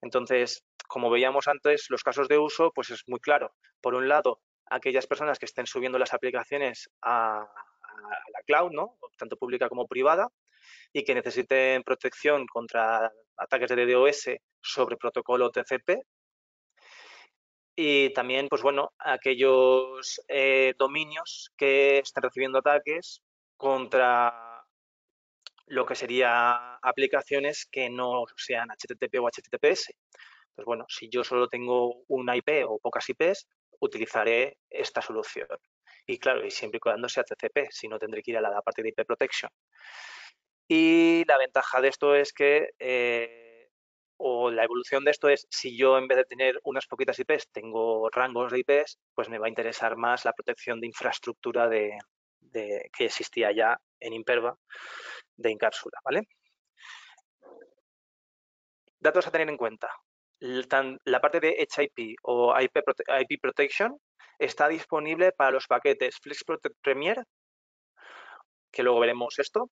Entonces, como veíamos antes, los casos de uso, pues es muy claro. Por un lado, aquellas personas que estén subiendo las aplicaciones a la cloud, ¿no? Tanto pública como privada, y que necesiten protección contra ataques de DDoS sobre protocolo TCP. Y también, pues bueno, aquellos dominios que están recibiendo ataques contra lo que sería aplicaciones que no sean HTTP o HTTPS. Pues bueno, si yo solo tengo una IP o pocas IPs, utilizaré esta solución. Y claro, y siempre y cuando sea TCP, si no tendré que ir a la parte de IP Protection. Y la ventaja de esto es que, o la evolución de esto es, si yo en vez de tener unas poquitas IPs tengo rangos de IPs, pues me va a interesar más la protección de infraestructura que existía ya en Imperva de Incapsula, ¿vale? Datos a tener en cuenta. La parte de HIP o IP Protection está disponible para los paquetes FlexProtect Premier, que luego veremos esto,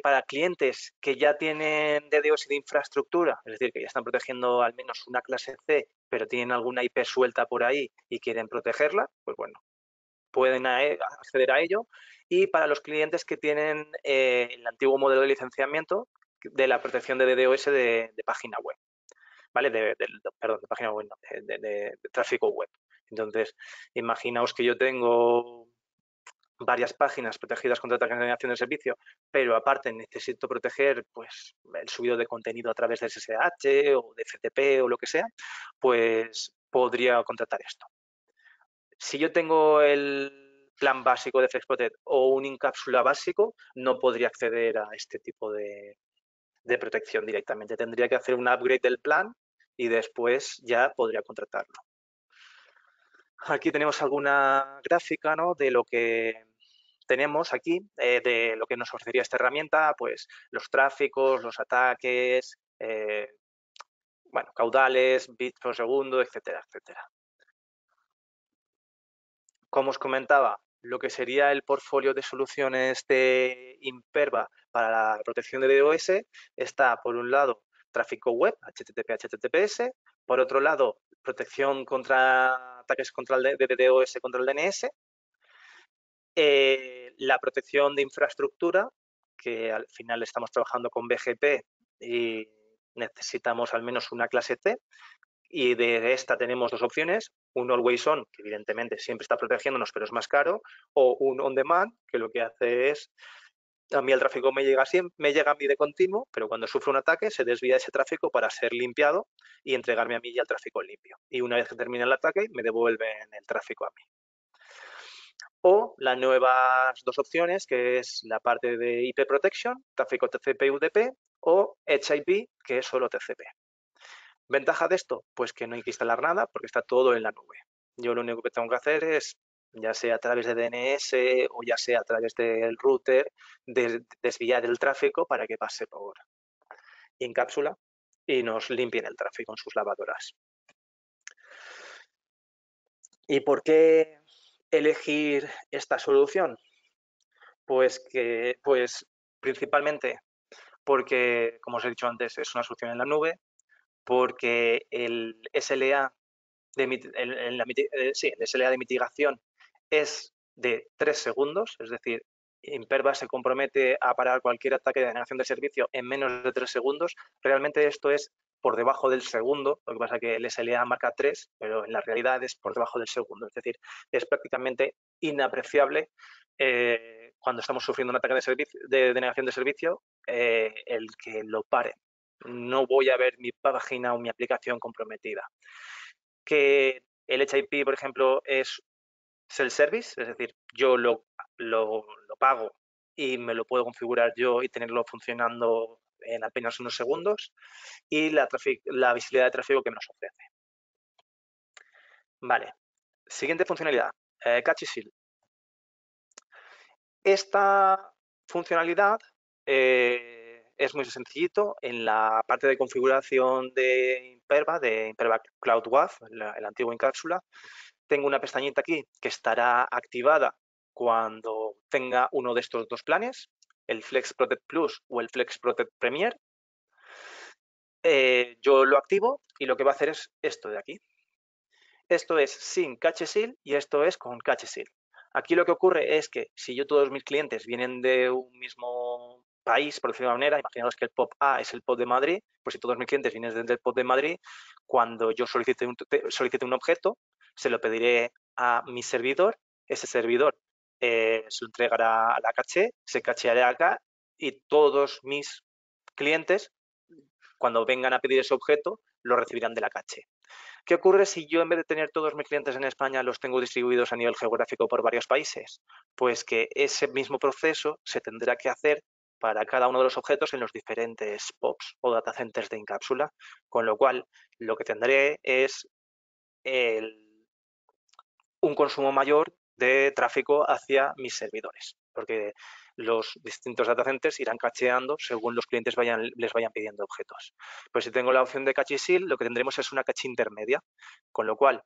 para clientes que ya tienen DDoS de infraestructura, es decir, que ya están protegiendo al menos una clase C, pero tienen alguna IP suelta por ahí y quieren protegerla, pues bueno, pueden acceder a ello. Y para los clientes que tienen el antiguo modelo de licenciamiento de la protección de DDoS de página web, ¿vale? Perdón, de página web, no, de tráfico web. Entonces, imaginaos que yo tengo varias páginas protegidas contra la generación de servicio, pero aparte necesito proteger pues, el subido de contenido a través de SSH o de FTP o lo que sea, pues podría contratar esto. Si yo tengo el plan básico de FlexProtect o un Incapsula básico, no podría acceder a este tipo de protección directamente. Tendría que hacer un upgrade del plan y después ya podría contratarlo. Aquí tenemos alguna gráfica, ¿no?, de lo que tenemos aquí, de lo que nos ofrecería esta herramienta, pues los tráficos, los ataques, bueno, caudales, bits por segundo, etcétera, etcétera. Como os comentaba, lo que sería el portfolio de soluciones de Imperva para la protección de DDoS está, por un lado, tráfico web, HTTP, HTTPS, por otro lado, protección contra ataques contra de DDoS contra el DNS, la protección de infraestructura que al final estamos trabajando con BGP y necesitamos al menos una clase C, y de esta tenemos dos opciones: un Always On, que evidentemente siempre está protegiéndonos pero es más caro, o un On Demand, que lo que hace es, a mí el tráfico me llega a mí de continuo, pero cuando sufro un ataque se desvía ese tráfico para ser limpiado y entregarme a mí ya el tráfico limpio. Y una vez que termina el ataque me devuelven el tráfico a mí. O las nuevas dos opciones, que es la parte de IP Protection, tráfico TCP/UDP, o HIP, que es solo TCP. ¿Ventaja de esto? Pues que no hay que instalar nada porque está todo en la nube. Yo lo único que tengo que hacer es, ya sea a través de DNS o ya sea a través del router, desviar el tráfico para que pase por Incapsula y nos limpien el tráfico en sus lavadoras. ¿Y por qué elegir esta solución? Pues principalmente porque, como os he dicho antes, es una solución en la nube, porque el SLA el SLA de mitigación es de 3 segundos, es decir, Imperva se compromete a parar cualquier ataque de denegación de servicio en menos de 3 segundos. Realmente esto es por debajo del segundo, lo que pasa es que el SLA marca 3, pero en la realidad es por debajo del segundo. Es decir, es prácticamente inapreciable cuando estamos sufriendo un ataque de denegación de servicio el que lo pare. No voy a ver mi página o mi aplicación comprometida. Que el HIP, por ejemplo, es self-service, es decir, yo lo pago y me lo puedo configurar yo y tenerlo funcionando en apenas unos segundos, y la visibilidad de tráfico que nos ofrece. Vale, siguiente funcionalidad, Catchy Seal. Esta funcionalidad es muy sencillito. En la parte de configuración de Imperva Cloud WAF, el antiguo Incapsula, tengo una pestañita aquí que estará activada cuando tenga uno de estos dos planes, el Flex Protect Plus o el Flex Protect Premier. Yo lo activo y lo que va a hacer es esto de aquí. Esto es sin Cache Seal y esto es con Cache Seal. Aquí lo que ocurre es que si yo todos mis clientes vienen de un mismo país, por decirlo de una manera, imaginaos que el POP A es el POP de Madrid, pues si todos mis clientes vienen desde el POP de Madrid, cuando yo solicite un objeto, se lo pediré a mi servidor, ese servidor se lo entregará a la caché, se cacheará acá y todos mis clientes, cuando vengan a pedir ese objeto, lo recibirán de la caché. ¿Qué ocurre si yo, en vez de tener todos mis clientes en España, los tengo distribuidos a nivel geográfico por varios países? Pues que ese mismo proceso se tendrá que hacer para cada uno de los objetos en los diferentes POPs o data centers de Incapsula, con lo cual lo que tendré es un consumo mayor de tráfico hacia mis servidores, porque los distintos data centers irán cacheando según los clientes les vayan pidiendo objetos. Pues si tengo la opción de cache seal, lo que tendremos es una cache intermedia, con lo cual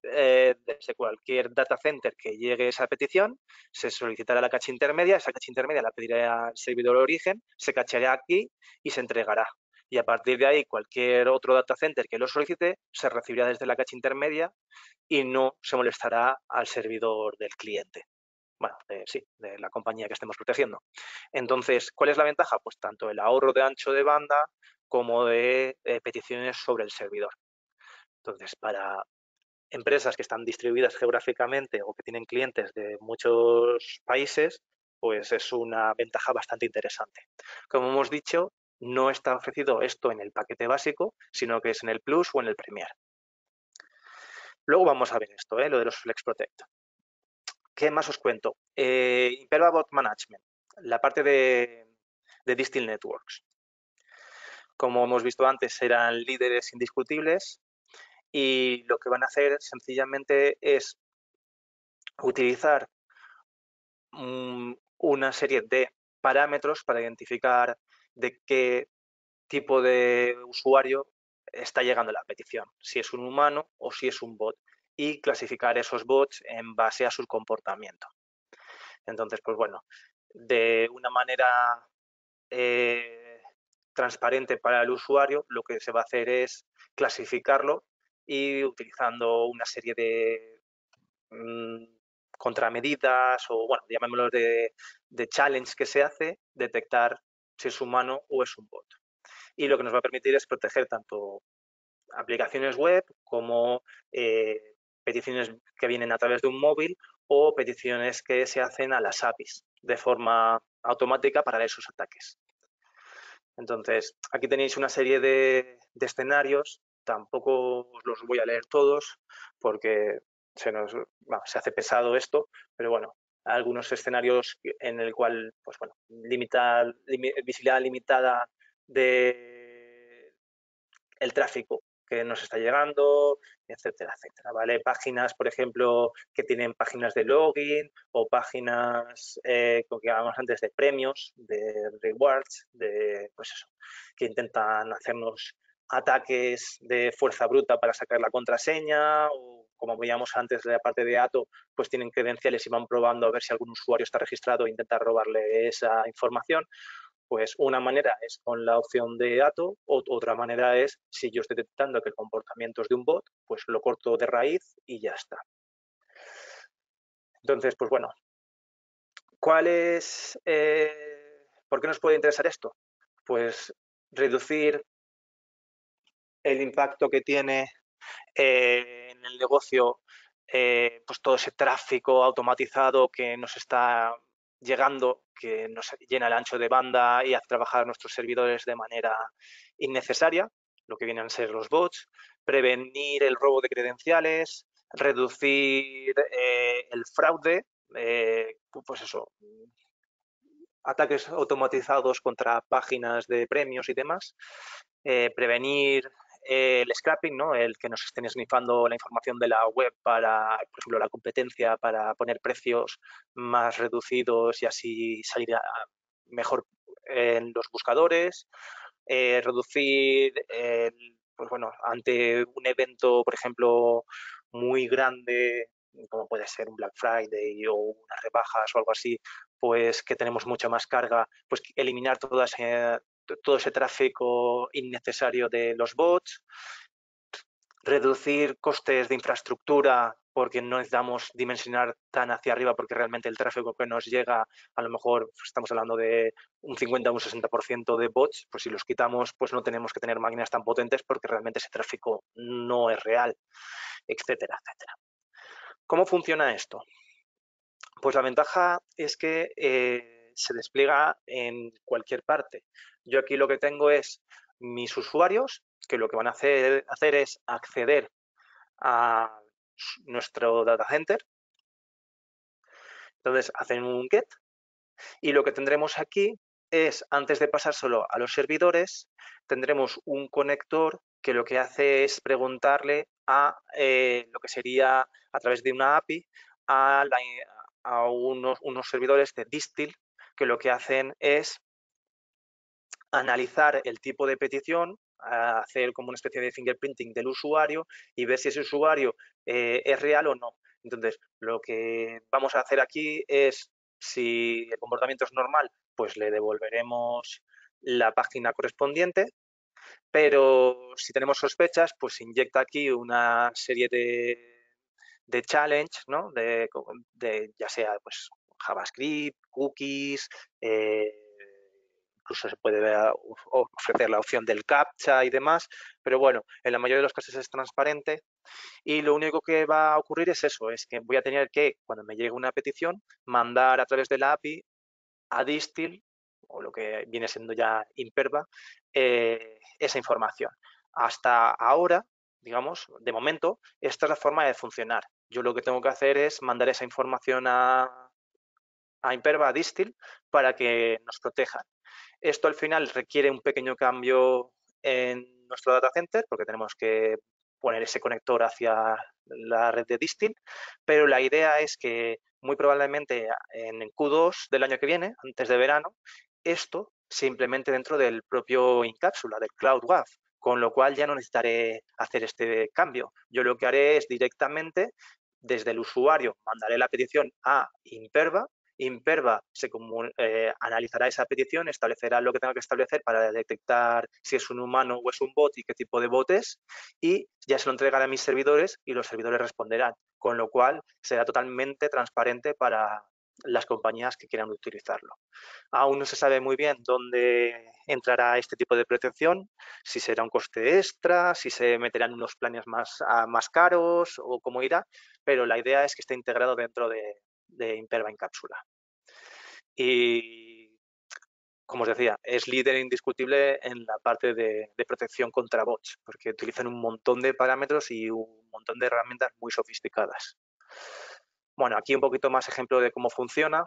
desde cualquier data center que llegue esa petición, se solicitará la cache intermedia, esa cache intermedia la pedirá al servidor de origen, se cacheará aquí y se entregará. Y a partir de ahí, cualquier otro data center que lo solicite se recibirá desde la cache intermedia y no se molestará al servidor del cliente. Bueno, de la compañía que estemos protegiendo. Entonces, ¿cuál es la ventaja? Pues tanto el ahorro de ancho de banda como de peticiones sobre el servidor. Entonces, para empresas que están distribuidas geográficamente o que tienen clientes de muchos países, pues es una ventaja bastante interesante. Como hemos dicho, no está ofrecido esto en el paquete básico, sino que es en el Plus o en el Premier. Luego vamos a ver esto, lo de los Flex Protect. ¿Qué más os cuento? Imperva Bot Management, la parte de Distill Networks. Como hemos visto antes, eran líderes indiscutibles y lo que van a hacer sencillamente es utilizar una serie de parámetros para identificar de qué tipo de usuario está llegando la petición, si es un humano o si es un bot, y clasificar esos bots en base a su comportamiento. Entonces, pues bueno, de una manera transparente para el usuario, lo que se va a hacer es clasificarlo y utilizando una serie de contramedidas o, bueno, llamémoslo de challenge que se hace, detectar si es humano o es un bot. Y lo que nos va a permitir es proteger tanto aplicaciones web como peticiones que vienen a través de un móvil o peticiones que se hacen a las APIs de forma automática para esos ataques. Entonces, aquí tenéis una serie de escenarios, tampoco os los voy a leer todos porque se hace pesado esto, pero bueno, algunos escenarios en el cual, pues bueno, visibilidad limitada de el tráfico que nos está llegando, etcétera, etcétera, ¿vale? Páginas, por ejemplo, que tienen páginas de login o páginas, como que hablábamos antes, de premios, de rewards, pues eso, que intentan hacernos ataques de fuerza bruta para sacar la contraseña o, como veíamos antes de la parte de ATO, pues tienen credenciales y van probando a ver si algún usuario está registrado e intentar robarle esa información. Pues una manera es con la opción de ATO, otra manera es, si yo estoy detectando que el comportamiento es de un bot, pues lo corto de raíz y ya está. Entonces, pues bueno, ¿por qué nos puede interesar esto? Pues reducir el impacto que tiene en el negocio, pues todo ese tráfico automatizado que nos está llegando, que nos llena el ancho de banda y hace trabajar nuestros servidores de manera innecesaria, lo que vienen a ser los bots, prevenir el robo de credenciales, reducir el fraude, pues eso, ataques automatizados contra páginas de premios y demás, prevenir el scrapping, ¿no? El que nos estén snifando la información de la web para, por ejemplo, la competencia, para poner precios más reducidos y así salir mejor en los buscadores, reducir, pues bueno, ante un evento, por ejemplo, muy grande, como puede ser un Black Friday o unas rebajas o algo así, pues que tenemos mucha más carga, pues eliminar todo ese tráfico innecesario de los bots, reducir costes de infraestructura porque no necesitamos dimensionar tan hacia arriba porque realmente el tráfico que nos llega, a lo mejor estamos hablando de un 50 o un 60% de bots, pues si los quitamos pues no tenemos que tener máquinas tan potentes porque realmente ese tráfico no es real, etcétera, etcétera. ¿Cómo funciona esto? Pues la ventaja es que se despliega en cualquier parte. Yo aquí lo que tengo es mis usuarios que lo que van a hacer es acceder a nuestro data center. Entonces hacen un get y lo que tendremos aquí es, antes de pasárselo a los servidores, tendremos un conector que lo que hace es preguntarle a lo que sería a través de una API a unos servidores de Distil que lo que hacen es analizar el tipo de petición, hacer como una especie de fingerprinting del usuario y ver si ese usuario es real o no. Entonces, lo que vamos a hacer aquí es, si el comportamiento es normal, pues le devolveremos la página correspondiente, pero si tenemos sospechas, pues se inyecta aquí una serie de challenge, ¿no? Ya sea pues JavaScript, cookies, incluso se puede ofrecer la opción del CAPTCHA y demás, pero bueno, en la mayoría de los casos es transparente y lo único que va a ocurrir es eso, es que voy a tener que, cuando me llegue una petición, mandar a través de la API a Distil, o lo que viene siendo ya Imperva, esa información. Hasta ahora, digamos, de momento, esta es la forma de funcionar. Yo lo que tengo que hacer es mandar esa información a Imperva, a Distil, para que nos protejan. Esto al final requiere un pequeño cambio en nuestro data center porque tenemos que poner ese conector hacia la red de Distil, pero la idea es que muy probablemente en Q2 del año que viene, antes de verano, esto se implemente dentro del propio Incapsula, del Cloud WAF, con lo cual ya no necesitaré hacer este cambio. Yo lo que haré es directamente desde el usuario mandaré la petición a Imperva. Imperva analizará esa petición, establecerá lo que tenga que establecer para detectar si es un humano o es un bot y qué tipo de bot es, y ya se lo entregará a mis servidores y los servidores responderán. con lo cual será totalmente transparente para las compañías que quieran utilizarlo. Aún no se sabe muy bien dónde entrará este tipo de protección, si será un coste extra, si se meterán unos planes más caros o cómo irá, pero la idea es que esté integrado dentro de Imperva en cápsula. Y, como os decía, es líder indiscutible en la parte de protección contra bots, porque utilizan un montón de parámetros y un montón de herramientas muy sofisticadas. Bueno, aquí un poquito más ejemplo de cómo funciona.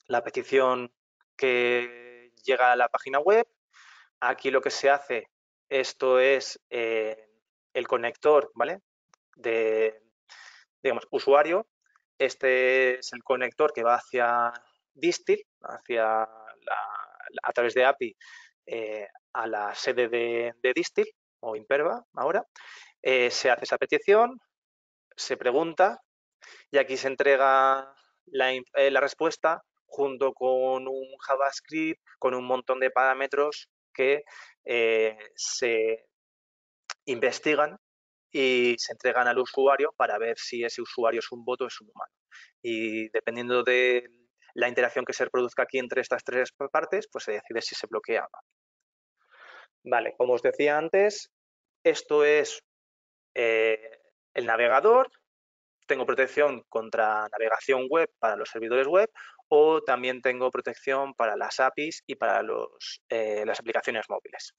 La petición que llega a la página web. Aquí lo que se hace, esto es el conector, ¿vale? De, digamos, usuario. Este es el conector que va hacia Distil, a través de API a la sede de Distil o Imperva ahora. Se hace esa petición, se pregunta y aquí se entrega la respuesta junto con un JavaScript, con un montón de parámetros que se investigan y se entregan al usuario para ver si ese usuario es un bot o es un humano. Y dependiendo de la interacción que se produzca aquí entre estas tres partes, pues se decide si se bloquea o no. Vale, como os decía antes, esto es el navegador. Tengo protección contra navegación web para los servidores web o también tengo protección para las APIs y para las aplicaciones móviles.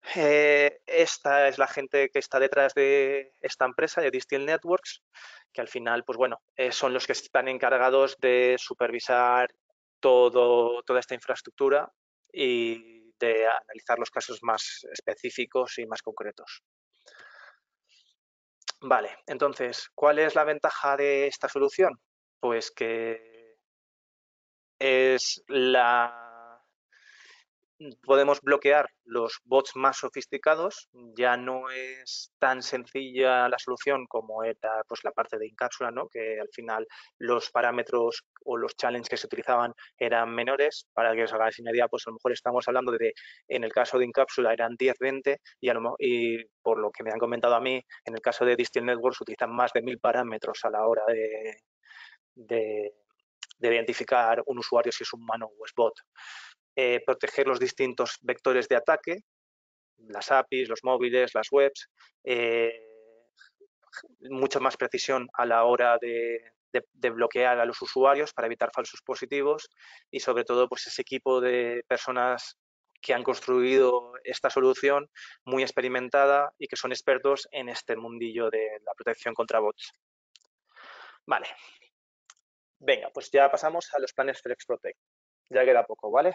Esta es la gente que está detrás de esta empresa, de Distil Networks, que al final, pues bueno, son los que están encargados de supervisar toda esta infraestructura y de analizar los casos más específicos y más concretos. Vale, entonces, ¿cuál es la ventaja de esta solución? Pues que es podemos bloquear los bots más sofisticados. Ya no es tan sencilla la solución como era pues, la parte de Incapsula, ¿no? Que al final los parámetros o los challenges que se utilizaban eran menores. Para que os hagáis una idea, pues a lo mejor estamos hablando en el caso de Incapsula eran 10-20 y por lo que me han comentado a mí, en el caso de Distil Networks utilizan más de 1000 parámetros a la hora de identificar un usuario si es humano o es bot. Proteger los distintos vectores de ataque, las APIs, los móviles, las webs, mucha más precisión a la hora de bloquear a los usuarios para evitar falsos positivos y sobre todo pues ese equipo de personas que han construido esta solución muy experimentada y que son expertos en este mundillo de la protección contra bots. Vale. Venga, pues ya pasamos a los planes Flex Protect. Ya queda poco, ¿vale?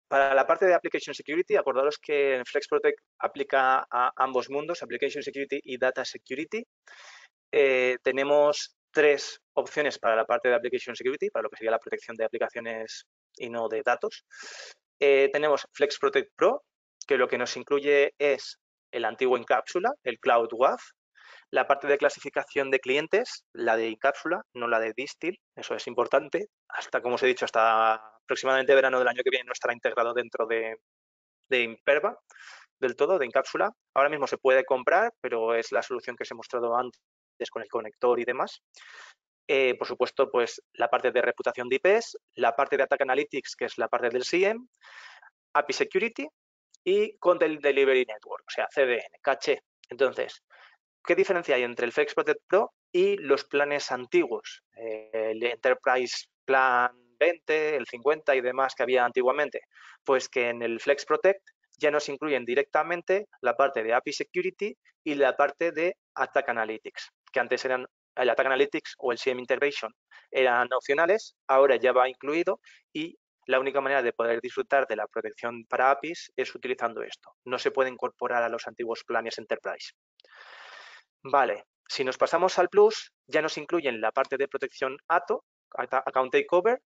Para la parte de Application Security, acordaros que Flex Protect aplica a ambos mundos, Application Security y Data Security. Tenemos tres opciones para la parte de Application Security, para lo que sería la protección de aplicaciones y no de datos. Tenemos Flex Protect Pro, que lo que nos incluye es el antiguo Incapsula, el Cloud WAF, la parte de clasificación de clientes, la de Incapsula, no la de Distil, eso es importante. Hasta, como os he dicho, hasta aproximadamente verano del año que viene no estará integrado dentro de Imperva del todo, de Incapsula. Ahora mismo se puede comprar, pero es la solución que os he mostrado antes con el conector y demás. Por supuesto, pues la parte de reputación de IPs, la parte de Attack Analytics, que es la parte del SIEM, API Security y Content Delivery Network, o sea, CDN, caché. Entonces, ¿qué diferencia hay entre el Flex Protect Pro y los planes antiguos? El Enterprise Plan 20, el 50 y demás que había antiguamente. Pues que en el Flex Protect ya nos incluyen directamente la parte de API Security y la parte de Attack Analytics, que antes eran el Attack Analytics o el CM Integration eran opcionales, ahora ya va incluido y la única manera de poder disfrutar de la protección para APIs es utilizando esto. No se puede incorporar a los antiguos planes Enterprise. Vale, si nos pasamos al Plus, ya nos incluyen la parte de protección ATO, Account Takeover,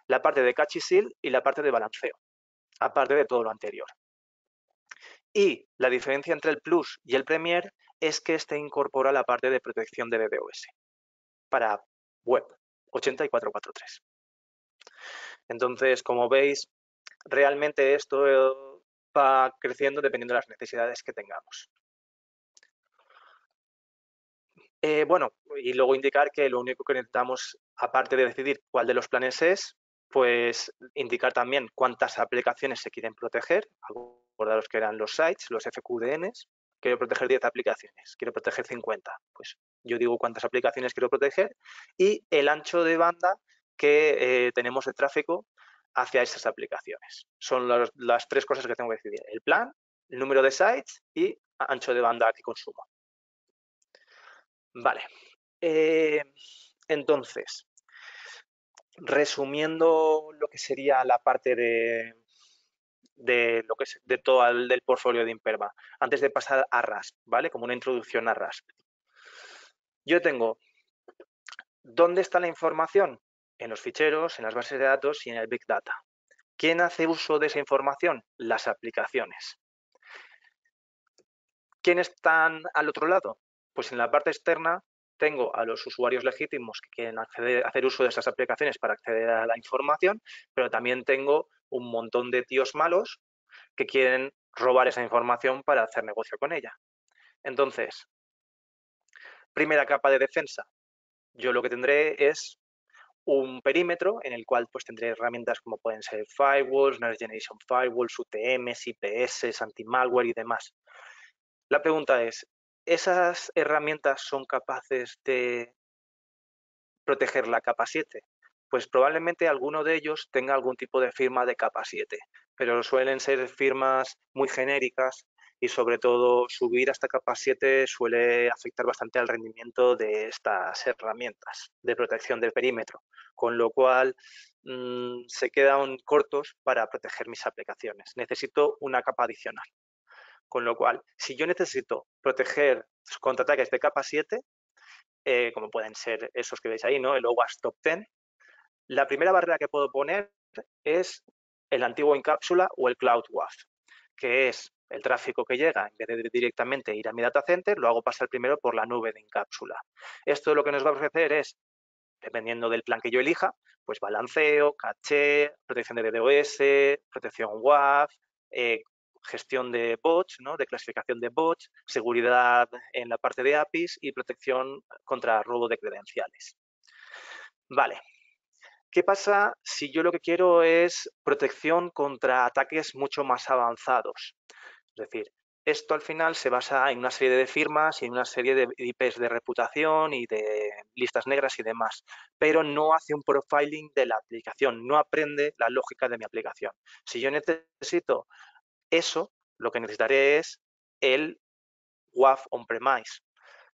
la parte de Catch y Seal y la parte de balanceo, aparte de todo lo anterior. Y la diferencia entre el Plus y el Premier es que este incorpora la parte de protección de DDoS para web 8443. Entonces, como veis, realmente esto va creciendo dependiendo de las necesidades que tengamos. Bueno, y luego indicar que lo único que necesitamos, aparte de decidir cuál de los planes es, pues indicar también cuántas aplicaciones se quieren proteger. Acordaros que eran los sites, los FQDNs. Quiero proteger 10 aplicaciones, quiero proteger 50. Pues yo digo cuántas aplicaciones quiero proteger y el ancho de banda que tenemos de tráfico hacia esas aplicaciones. Son las tres cosas que tengo que decidir. El plan, el número de sites y ancho de banda que consumo. Vale. Entonces, resumiendo lo que sería la parte de lo que es de todo del portfolio de Imperva, antes de pasar a RASP, ¿vale? Como una introducción a RASP. Yo tengo, ¿dónde está la información? En los ficheros, en las bases de datos y en el Big Data. ¿Quién hace uso de esa información? Las aplicaciones. ¿Quiénes están al otro lado? Pues en la parte externa tengo a los usuarios legítimos que quieren hacer uso de esas aplicaciones para acceder a la información, pero también tengo un montón de tíos malos que quieren robar esa información para hacer negocio con ella. Entonces, primera capa de defensa. Yo lo que tendré es un perímetro en el cual pues tendré herramientas como pueden ser firewalls, Next Generation Firewalls, UTMs, IPS, anti-malware y demás. La pregunta es, ¿esas herramientas son capaces de proteger la capa 7? Pues probablemente alguno de ellos tenga algún tipo de firma de capa 7, pero suelen ser firmas muy genéricas y sobre todo subir hasta capa 7 suele afectar bastante al rendimiento de estas herramientas de protección del perímetro, con lo cual se quedan cortos para proteger mis aplicaciones. Necesito una capa adicional. Con lo cual, si yo necesito proteger contra ataques de capa 7, como pueden ser esos que veis ahí, ¿no? El OWASP Top 10, la primera barrera que puedo poner es el antiguo Incapsula o el Cloud WAF, que es el tráfico que llega, en vez de directamente ir a mi data center, lo hago pasar primero por la nube de Incapsula. Esto lo que nos va a ofrecer es, dependiendo del plan que yo elija, pues balanceo, caché, protección de DDoS, protección WAF, gestión de bots, ¿no? De clasificación de bots, seguridad en la parte de APIs y protección contra robo de credenciales. Vale. ¿Qué pasa si yo lo que quiero es protección contra ataques mucho más avanzados? Es decir, esto al final se basa en una serie de firmas y en una serie de IPs de reputación y de listas negras y demás, pero no hace un profiling de la aplicación, no aprende la lógica de mi aplicación. Si yo necesito eso, lo que necesitaré es el WAF on-premise,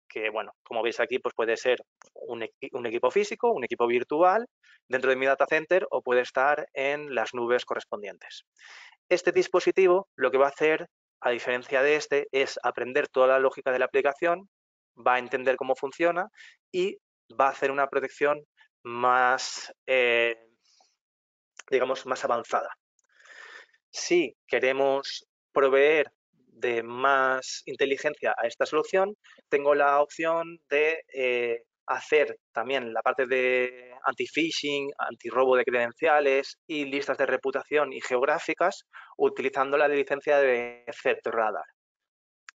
que, bueno, como veis aquí, pues puede ser un equipo físico, un equipo virtual dentro de mi data center o puede estar en las nubes correspondientes. Este dispositivo lo que va a hacer, a diferencia de este, es aprender toda la lógica de la aplicación, va a entender cómo funciona y va a hacer una protección más, digamos, más avanzada. Si queremos proveer de más inteligencia a esta solución, tengo la opción de hacer también la parte de anti-phishing, anti-robo de credenciales y listas de reputación y geográficas utilizando la licencia de CertRadar,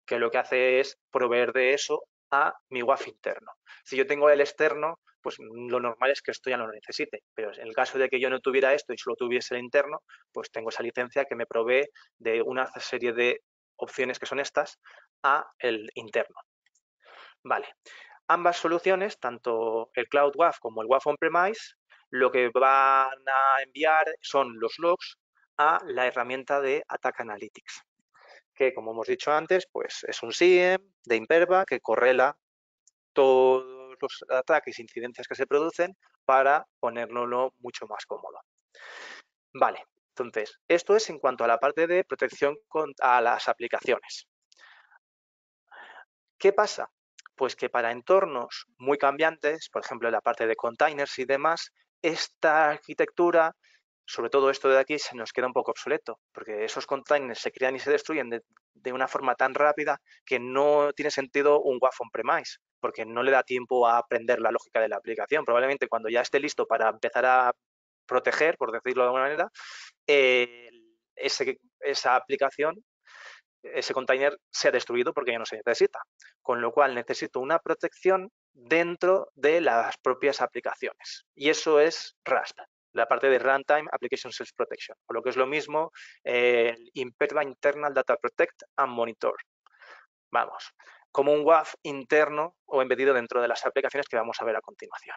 que lo que hace es proveer de eso a mi WAF interno. Si yo tengo el externo, pues lo normal es que esto ya no lo necesite, pero en el caso de que yo no tuviera esto y solo tuviese el interno, pues tengo esa licencia que me provee de una serie de opciones que son estas a el interno. Vale, ambas soluciones, tanto el Cloud WAF como el WAF On-Premise, lo que van a enviar son los logs a la herramienta de Attack Analytics, que, como hemos dicho antes, pues es un SIEM de Imperva que correla todos los ataques e incidencias que se producen para ponérnoslo mucho más cómodo. Vale, entonces, esto es en cuanto a la parte de protección a las aplicaciones. ¿Qué pasa? Pues que para entornos muy cambiantes, por ejemplo, la parte de containers y demás, esta arquitectura, sobre todo esto de aquí, se nos queda un poco obsoleto, porque esos containers se crean y se destruyen de una forma tan rápida que no tiene sentido un WAF on-premise, porque no le da tiempo a aprender la lógica de la aplicación. Probablemente cuando ya esté listo para empezar a proteger, por decirlo de alguna manera, esa aplicación, ese container sea destruido porque ya no se necesita. Con lo cual necesito una protección dentro de las propias aplicaciones. Y eso es RASP, la parte de Runtime Application Self Protection, o lo que es lo mismo, Imperva Internal Data Protect and Monitor. Vamos, como un WAF interno o embedido dentro de las aplicaciones que vamos a ver a continuación.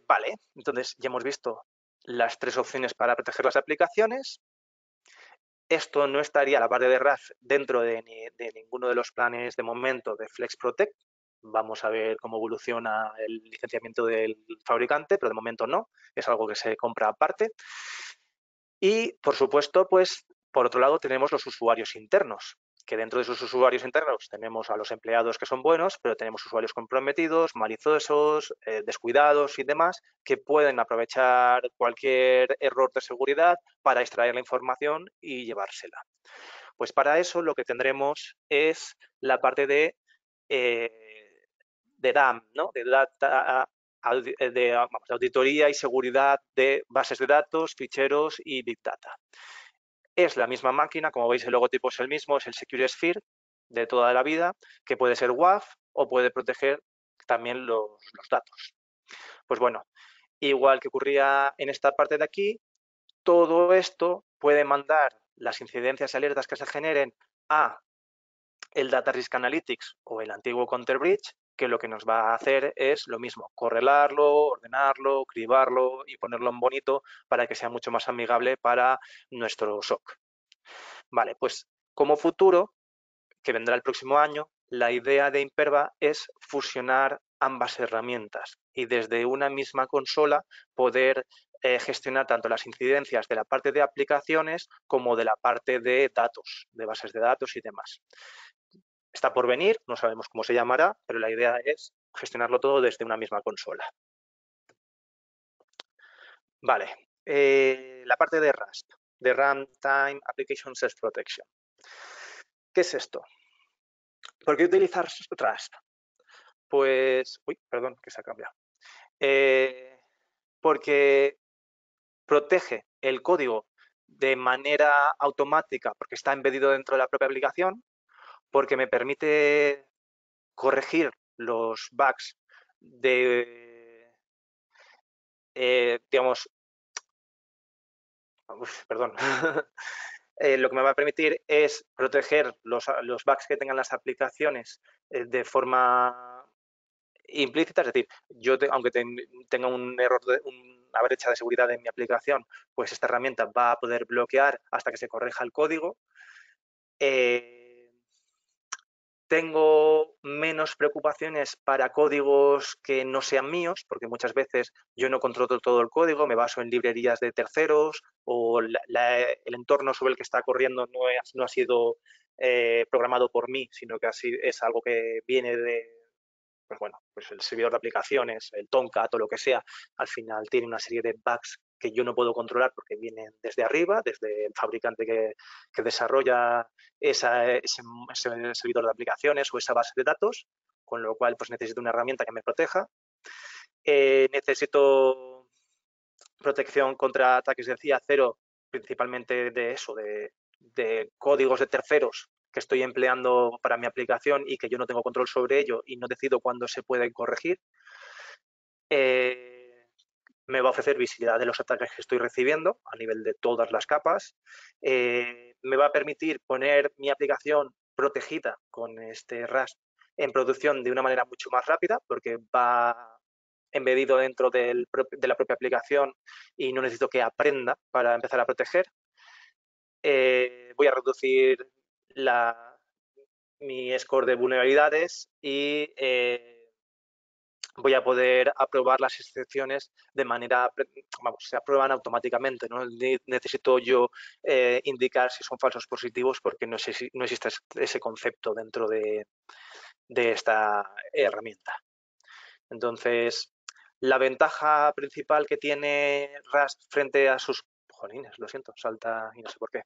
Vale, entonces ya hemos visto las tres opciones para proteger las aplicaciones. Esto no estaría, la parte de RAF, dentro de ninguno de los planes de momento de Flex Protect. Vamos a ver cómo evoluciona el licenciamiento del fabricante, pero de momento no, es algo que se compra aparte. Y, por supuesto, pues, por otro lado, tenemos los usuarios internos, que dentro de esos usuarios internos tenemos a los empleados que son buenos, pero tenemos usuarios comprometidos, maliciosos, descuidados y demás, que pueden aprovechar cualquier error de seguridad para extraer la información y llevársela. Pues para eso lo que tendremos es la parte de DAM, ¿no? De Data de auditoría y seguridad de bases de datos, ficheros y Big Data. Es la misma máquina, como veis el logotipo es el mismo, es el Secure Sphere de toda la vida, que puede ser WAF o puede proteger también los datos. Pues bueno, igual que ocurría en esta parte de aquí, todo esto puede mandar las incidencias y alertas que se generen a el Data Risk Analytics o el antiguo Counter Bridge, que lo que nos va a hacer es lo mismo, correlarlo, ordenarlo, cribarlo y ponerlo en bonito para que sea mucho más amigable para nuestro SOC. Vale, pues como futuro, que vendrá el próximo año, la idea de Imperva es fusionar ambas herramientas y desde una misma consola poder gestionar tanto las incidencias de la parte de aplicaciones como de la parte de datos, de bases de datos y demás. Está por venir, no sabemos cómo se llamará, pero la idea es gestionarlo todo desde una misma consola. Vale, la parte de RASP, de Runtime Application Self Protection. ¿Qué es esto? ¿Por qué utilizar RASP? Pues, uy, perdón, que se ha cambiado. Porque protege el código de manera automática porque está embedido dentro de la propia aplicación, porque me permite corregir los bugs de, digamos, perdón, lo que me va a permitir es proteger los bugs que tengan las aplicaciones de forma implícita, es decir, yo aunque tenga un error, una brecha de seguridad en mi aplicación, pues esta herramienta va a poder bloquear hasta que se corrija el código. Tengo menos preocupaciones para códigos que no sean míos, porque muchas veces yo no controlo todo el código, me baso en librerías de terceros o el entorno sobre el que está corriendo no ha sido programado por mí, sino que así es algo que viene de, pues bueno, pues el servidor de aplicaciones, el Tomcat o lo que sea, al final tiene una serie de bugs que yo no puedo controlar porque vienen desde arriba, desde el fabricante que desarrolla ese servidor de aplicaciones o esa base de datos, con lo cual pues necesito una herramienta que me proteja. Necesito protección contra ataques de CIA cero, principalmente de eso, de códigos de terceros que estoy empleando para mi aplicación y que yo no tengo control sobre ello y no decido cuándo se pueden corregir. Me va a ofrecer visibilidad de los ataques que estoy recibiendo a nivel de todas las capas. Me va a permitir poner mi aplicación protegida con este RASP en producción de una manera mucho más rápida porque va embedido dentro de la propia aplicación y no necesito que aprenda para empezar a proteger. Voy a reducir mi score de vulnerabilidades y voy a poder aprobar las excepciones de manera, vamos, se aprueban automáticamente, no necesito yo indicar si son falsos positivos porque no existe ese concepto dentro de esta herramienta. Entonces, la ventaja principal que tiene RASP frente a sus, jolines, lo siento, salta y no sé por qué,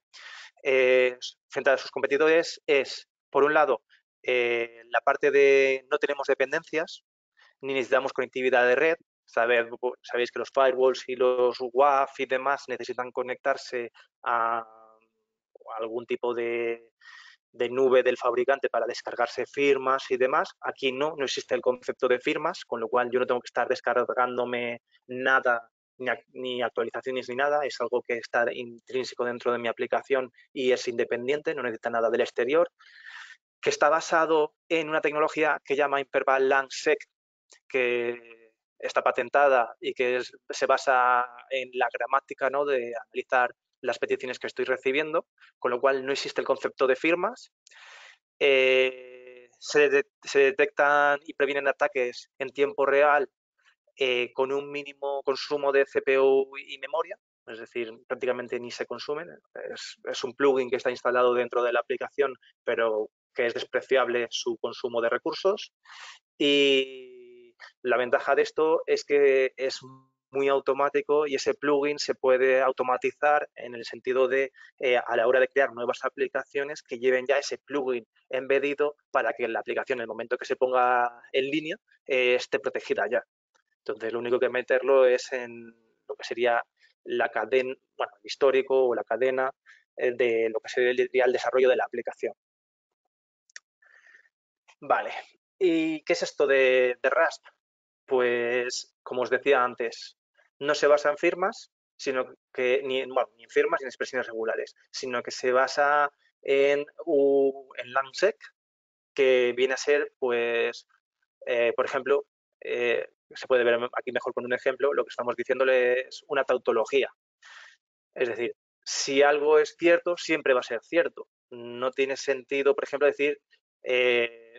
frente a sus competidores es, por un lado, la parte de no tenemos dependencias, ni necesitamos conectividad de red, Sabéis que los firewalls y los WAF y demás necesitan conectarse a algún tipo de nube del fabricante para descargarse firmas y demás. Aquí no existe el concepto de firmas, con lo cual yo no tengo que estar descargándome nada, ni actualizaciones ni nada, es algo que está intrínseco dentro de mi aplicación y es independiente, no necesita nada del exterior, que está basado en una tecnología que llama Imperva LangSec, que está patentada y que se basa en la gramática, ¿no?, de analizar las peticiones que estoy recibiendo, con lo cual no existe el concepto de firmas. Se detectan y previenen ataques en tiempo real con un mínimo consumo de CPU y memoria, es decir, prácticamente ni se consumen. Es un plugin que está instalado dentro de la aplicación, pero que es despreciable su consumo de recursos. Y la ventaja de esto es que es muy automático y ese plugin se puede automatizar en el sentido de a la hora de crear nuevas aplicaciones que lleven ya ese plugin embedido para que la aplicación en el momento que se ponga en línea esté protegida ya. Entonces lo único que meterlo es en lo que sería la cadena, bueno, el histórico o la cadena de lo que sería el desarrollo de la aplicación. Vale, ¿y qué es esto de Rust? Pues, como os decía antes, no se basa en firmas, sino que ni en firmas ni en expresiones regulares, sino que se basa en LangSec, que viene a ser, pues, por ejemplo, se puede ver aquí mejor con un ejemplo, lo que estamos diciéndole es una tautología. Es decir, si algo es cierto, siempre va a ser cierto. No tiene sentido, por ejemplo, decir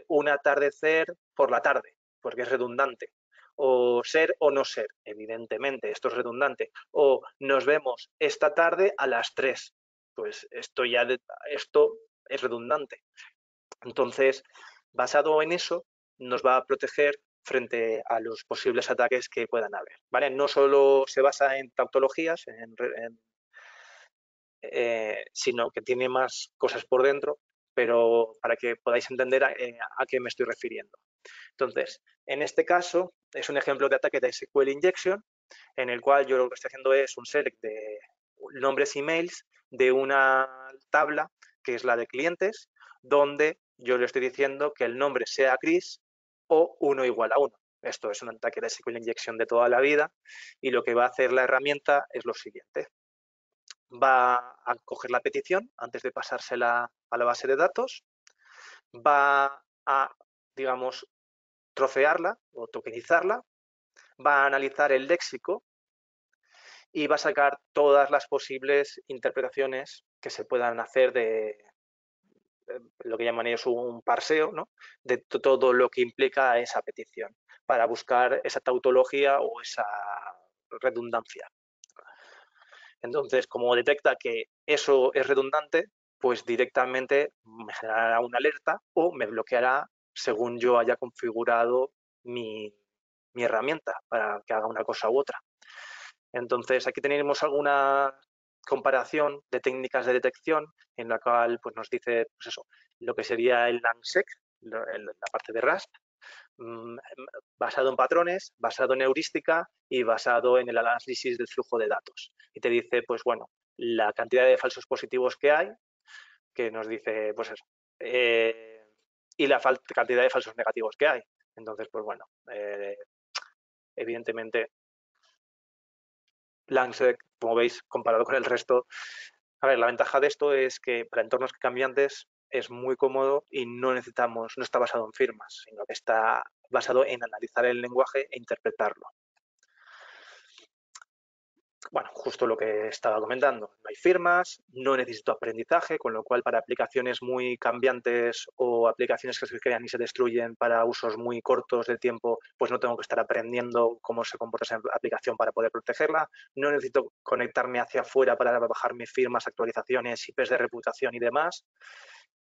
un atardecer por la tarde, porque es redundante. O ser o no ser, evidentemente, esto es redundante. O nos vemos esta tarde a las 3. Pues esto es redundante. Entonces, basado en eso, nos va a proteger frente a los posibles ataques que puedan haber. ¿Vale? No solo se basa en tautologías, sino que tiene más cosas por dentro, pero para que podáis entender a qué me estoy refiriendo. Entonces, en este caso, es un ejemplo de ataque de SQL injection, en el cual yo lo que estoy haciendo es un select de nombres emails de una tabla que es la de clientes, donde yo le estoy diciendo que el nombre sea Chris o 1 igual a 1. Esto es un ataque de SQL injection de toda la vida y lo que va a hacer la herramienta es lo siguiente. Va a coger la petición antes de pasársela a la base de datos, va a, digamos, trocearla o tokenizarla, va a analizar el léxico y va a sacar todas las posibles interpretaciones que se puedan hacer de lo que llaman ellos un parseo, ¿no?, de todo lo que implica esa petición para buscar esa tautología o esa redundancia. Entonces, como detecta que eso es redundante, pues directamente me generará una alerta o me bloqueará según yo haya configurado mi herramienta para que haga una cosa u otra. Entonces, aquí tenemos alguna comparación de técnicas de detección en la cual pues, nos dice pues eso, lo que sería el LangSec, la parte de Rust, basado en patrones, basado en heurística y basado en el análisis del flujo de datos. Y te dice, pues bueno, la cantidad de falsos positivos que hay, que nos dice, pues eso, y la cantidad de falsos negativos que hay. Entonces, pues bueno, evidentemente, LangSec, como veis, comparado con el resto, a ver, la ventaja de esto es que para entornos cambiantes es muy cómodo y no está basado en firmas, sino que está basado en analizar el lenguaje e interpretarlo. Bueno, justo lo que estaba comentando, no hay firmas, no necesito aprendizaje, con lo cual para aplicaciones muy cambiantes o aplicaciones que se crean y se destruyen para usos muy cortos de tiempo, pues no tengo que estar aprendiendo cómo se comporta esa aplicación para poder protegerla, no necesito conectarme hacia afuera para bajar mis firmas, actualizaciones, IPs de reputación y demás.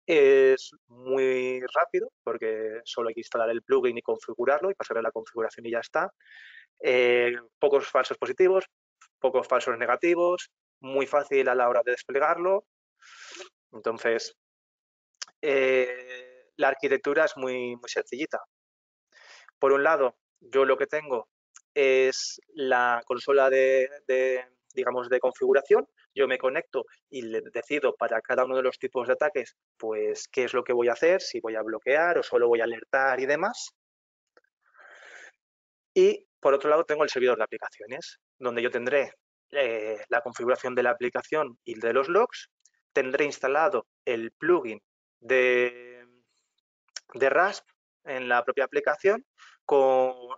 Es muy rápido porque solo hay que instalar el plugin y configurarlo y pasarle la configuración y ya está. Pocos falsos positivos, pocos falsos negativos, muy fácil a la hora de desplegarlo. Entonces, la arquitectura es muy, muy sencillita. Por un lado, yo lo que tengo es la consola digamos, de configuración. Yo me conecto y le decido para cada uno de los tipos de ataques, pues qué es lo que voy a hacer, si voy a bloquear o solo voy a alertar y demás. Y por otro lado tengo el servidor de aplicaciones, donde yo tendré la configuración de la aplicación y de los logs. Tendré instalado el plugin de, de Rasp en la propia aplicación.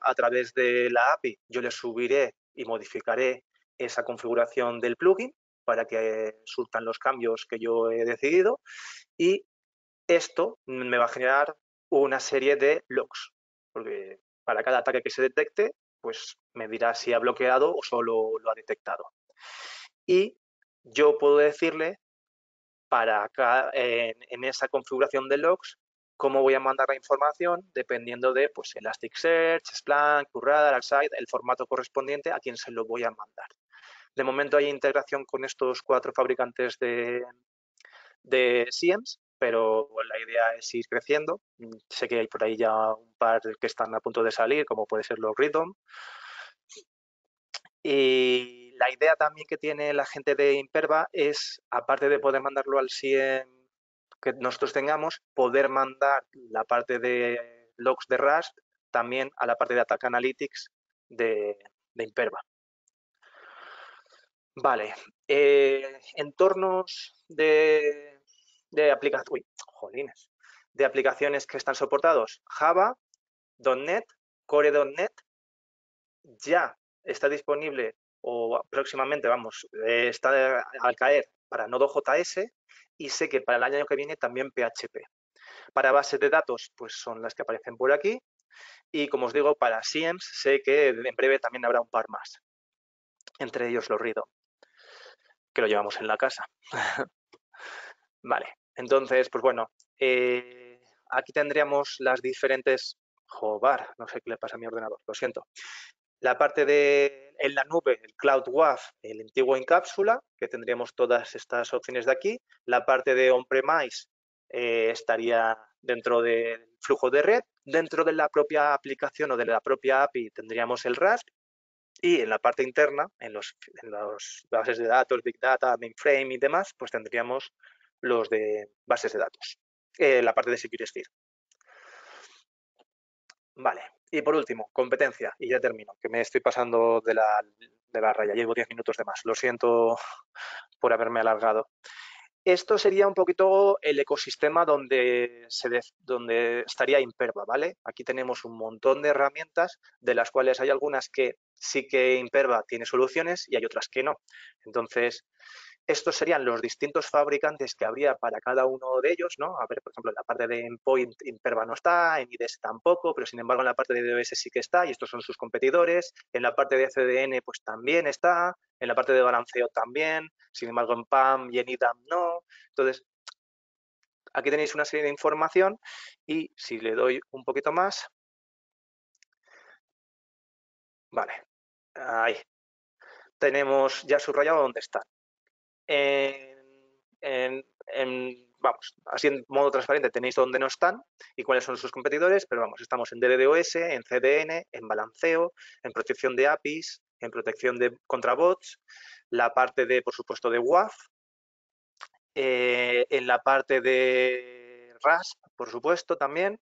A través de la API yo le subiré y modificaré esa configuración del plugin para que surtan los cambios que yo he decidido, y esto me va a generar una serie de logs, porque para cada ataque que se detecte, pues me dirá si ha bloqueado o solo lo ha detectado. Y yo puedo decirle para acá, en esa configuración de logs, cómo voy a mandar la información dependiendo de pues, Elasticsearch, Splunk, Currada, Darkside, el formato correspondiente a quien se lo voy a mandar. De momento hay integración con estos 4 fabricantes de SIEMs, pero la idea es ir creciendo. Sé que hay por ahí ya un par que están a punto de salir, como puede ser los Rhythm. Y la idea también que tiene la gente de Imperva es, aparte de poder mandarlo al SIEM que nosotros tengamos, poder mandar la parte de logs de Rust también a la parte de Attack Analytics de Imperva. Vale, entornos de aplicaciones, de aplicaciones que están soportados: Java, .NET, Core.NET. Ya está disponible, o próximamente, vamos, está al caer para Node.js, y sé que para el año que viene también PHP. Para bases de datos, pues son las que aparecen por aquí, y como os digo, para SIEMs sé que en breve también habrá un par más, entre ellos los Rido, que lo llevamos en la casa. Vale, entonces, pues bueno, aquí tendríamos las diferentes... Joder, no sé qué le pasa a mi ordenador, lo siento. La parte de en la nube, el Cloud WAF, el antiguo en cápsula, que tendríamos todas estas opciones de aquí. La parte de on-premise estaría dentro del flujo de red. Dentro de la propia aplicación o de la propia API tendríamos el RASP. Y en la parte interna, en los bases de datos, Big Data, Mainframe y demás, pues tendríamos los de bases de datos. La parte de Security Sphere. Vale. Y por último, competencia. Y ya termino, que me estoy pasando de la raya. Llevo 10 minutos de más. Lo siento por haberme alargado. Esto sería un poquito el ecosistema donde estaría Imperva, ¿vale? Aquí tenemos un montón de herramientas, de las cuales hay algunas que sí que Imperva tiene soluciones y hay otras que no. Entonces, estos serían los distintos fabricantes que habría para cada uno de ellos, ¿no? A ver, por ejemplo, en la parte de Endpoint Imperva no está, en IDS tampoco, pero sin embargo en la parte de DOS sí que está, y estos son sus competidores. En la parte de CDN pues también está, en la parte de balanceo también, sin embargo en PAM y en IDAM no. Entonces, aquí tenéis una serie de información, y si le doy un poquito más, vale, ahí tenemos ya subrayado dónde están. Vamos, así en modo transparente tenéis dónde no están y cuáles son sus competidores, pero vamos, estamos en DDoS, en CDN, en balanceo, en protección de APIs, en protección contra bots, la parte de, por supuesto, de WAF, en la parte de RASP, por supuesto, también.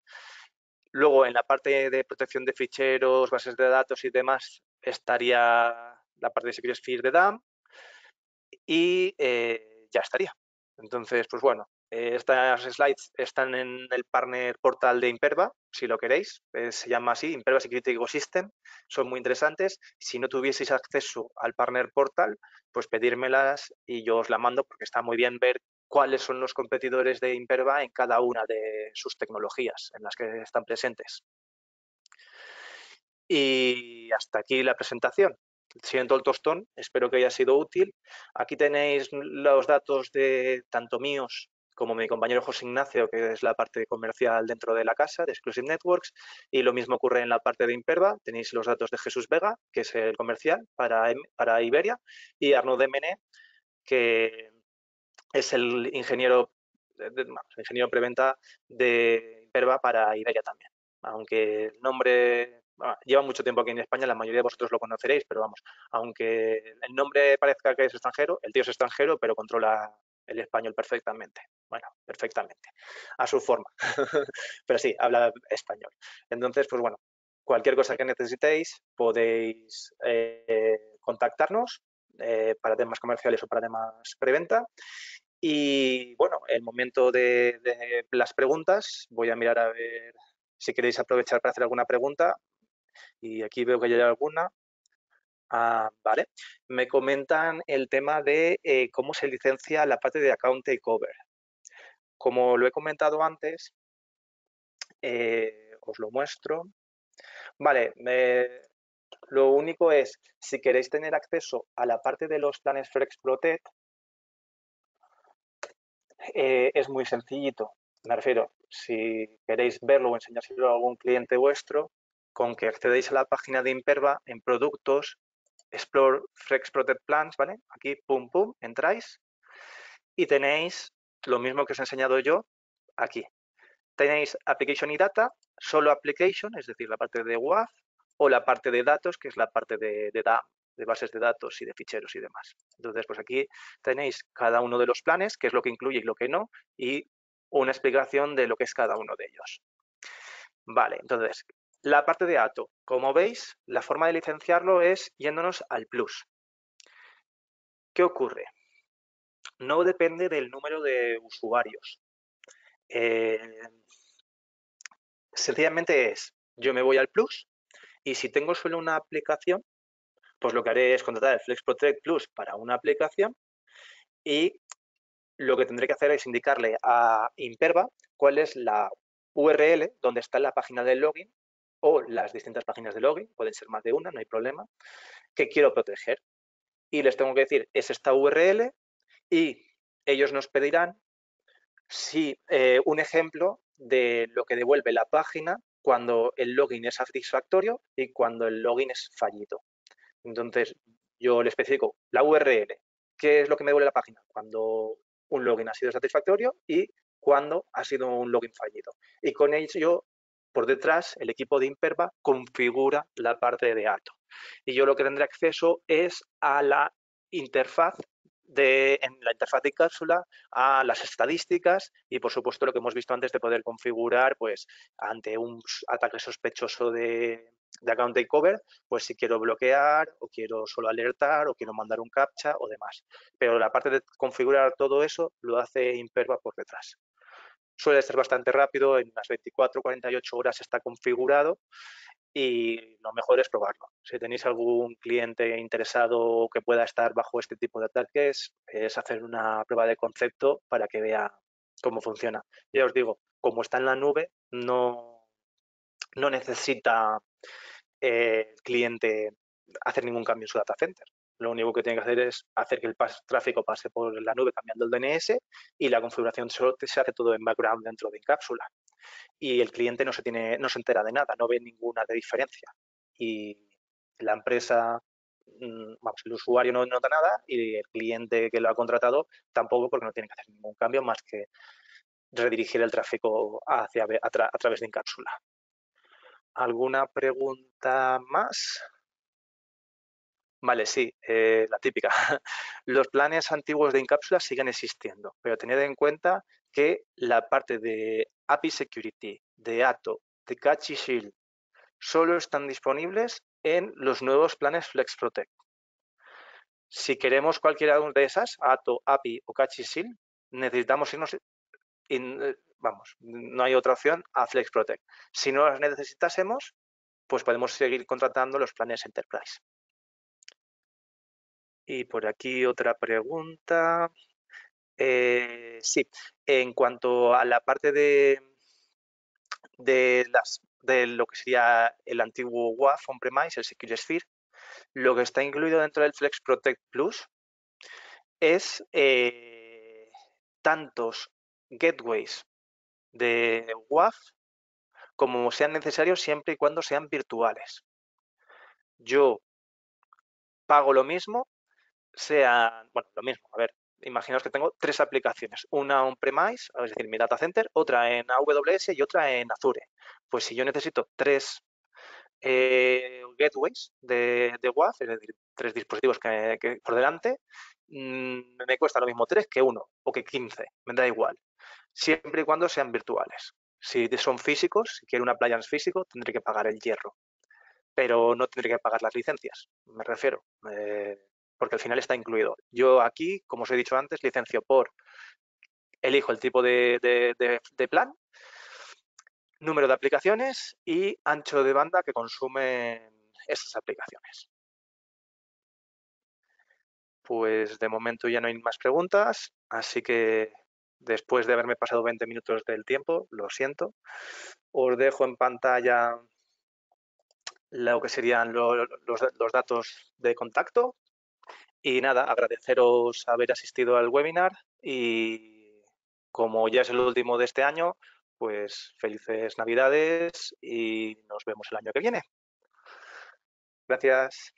Luego, en la parte de protección de ficheros, bases de datos y demás, estaría la parte de Security Sphere de DAM, y ya estaría. Entonces, pues bueno, estas slides están en el partner portal de Imperva, si lo queréis. Se llama así, Imperva Security Ecosystem. Son muy interesantes. Si no tuvieseis acceso al partner portal, pues pedírmelas y yo os la mando, porque está muy bien ver cuáles son los competidores de Imperva en cada una de sus tecnologías en las que están presentes. Y hasta aquí la presentación. Siento el tostón, espero que haya sido útil. Aquí tenéis los datos de tanto míos como mi compañero José Ignacio, que es la parte comercial dentro de la casa de Exclusive Networks, y lo mismo ocurre en la parte de Imperva. Tenéis los datos de Jesús Vega, que es el comercial para Iberia, y Arnaud Demené, que es el ingeniero preventa de Imperva para Iberia también. Aunque el nombre lleva mucho tiempo aquí en España, la mayoría de vosotros lo conoceréis, pero vamos, aunque el nombre parezca que es extranjero, el tío es extranjero, pero controla el español perfectamente. Bueno, perfectamente, a su forma. Pero sí, habla español. Entonces, pues bueno, cualquier cosa que necesitéis podéis contactarnos para temas comerciales o para temas preventa. Y bueno, el momento de las preguntas, voy a mirar a ver si queréis aprovechar para hacer alguna pregunta. Y aquí veo que ya hay alguna. Vale. Me comentan el tema de cómo se licencia la parte de account takeover. Como lo he comentado antes, os lo muestro. Vale, lo único es, si queréis tener acceso a la parte de los planes Flex Protect, es muy sencillito. Me refiero, si queréis verlo o enseñárselo a algún cliente vuestro, con que accedéis a la página de Imperva en productos, Explore Flex Protect Plans, ¿vale? Aquí, pum, pum, entráis y tenéis lo mismo que os he enseñado yo aquí. Tenéis Application y Data, solo Application, es decir, la parte de WAF, o la parte de datos, que es la parte de DAM, de bases de datos y de ficheros y demás. Entonces, pues aquí tenéis cada uno de los planes, qué es lo que incluye y lo que no, y una explicación de lo que es cada uno de ellos. Vale, entonces, la parte de ATO, como veis, la forma de licenciarlo es yéndonos al plus. ¿Qué ocurre? No depende del número de usuarios. Sencillamente es, yo me voy al plus y si tengo solo una aplicación, pues lo que haré es contratar el Flex Protect Plus para una aplicación y lo que tendré que hacer es indicarle a Imperva cuál es la URL donde está la página del login o las distintas páginas de login, pueden ser más de una, no hay problema, que quiero proteger. Y les tengo que decir, es esta URL y ellos nos pedirán si, un ejemplo de lo que devuelve la página cuando el login es satisfactorio y cuando el login es fallido. Entonces, yo le especifico la URL, qué es lo que me devuelve la página cuando un login ha sido satisfactorio y cuando ha sido un login fallido. Y con ello, por detrás, el equipo de Imperva configura la parte de ATO. Y yo lo que tendré acceso es a la interfaz en la interfaz de cápsula, a las estadísticas y, por supuesto, lo que hemos visto antes de poder configurar, pues, ante un ataque sospechoso de account takeover, pues si quiero bloquear o quiero solo alertar o quiero mandar un captcha o demás. Pero la parte de configurar todo eso lo hace Imperva por detrás. Suele ser bastante rápido, en unas 24 48 horas está configurado y lo mejor es probarlo. Si tenéis algún cliente interesado que pueda estar bajo este tipo de ataques, es hacer una prueba de concepto para que vea cómo funciona. Ya os digo, como está en la nube, no necesita el cliente hacer ningún cambio en su data center. Lo único que tiene que hacer es hacer que el tráfico pase por la nube cambiando el DNS y la configuración se hace todo en background dentro de Incapsula. Y el cliente no se entera de nada, no ve ninguna diferencia. Y la empresa, vamos, el usuario no nota nada y el cliente que lo ha contratado tampoco, porque no tiene que hacer ningún cambio más que redirigir el tráfico a través de Incapsula. ¿Alguna pregunta más? Vale, sí, la típica. Los planes antiguos de Incapsula siguen existiendo, pero tened en cuenta que la parte de API Security, de ATO, de Catchy Shield, solo están disponibles en los nuevos planes Flex Protect. Si queremos cualquiera de esas, ATO, API o Catchy Shield, necesitamos irnos, vamos, no hay otra opción a Flex Protect. Si no las necesitásemos, pues podemos seguir contratando los planes Enterprise. Y por aquí otra pregunta. Sí, en cuanto a la parte de lo que sería el antiguo WAF on-premise, el Secure Sphere, lo que está incluido dentro del Flex Protect Plus es tantos gateways de WAF como sean necesarios siempre y cuando sean virtuales. Yo pago lo mismo, bueno, lo mismo, a ver, imaginaos que tengo tres aplicaciones, una on-premise, es decir, mi data center, otra en AWS y otra en Azure. Pues si yo necesito tres gateways de WAF, es decir, 3 dispositivos por delante, me cuesta lo mismo 3 que uno o que 15, me da igual, siempre y cuando sean virtuales. Si son físicos, si quiero un appliance físico, tendré que pagar el hierro, pero no tendré que pagar las licencias, me refiero, porque al final está incluido. Yo aquí, como os he dicho antes, licencio elijo el tipo de plan, número de aplicaciones y ancho de banda que consumen esas aplicaciones. Pues de momento ya no hay más preguntas, así que después de haberme pasado 20 minutos del tiempo, lo siento, os dejo en pantalla lo que serían los datos de contacto y nada, agradeceros haber asistido al webinar y como ya es el último de este año, pues felices Navidades y nos vemos el año que viene. Gracias.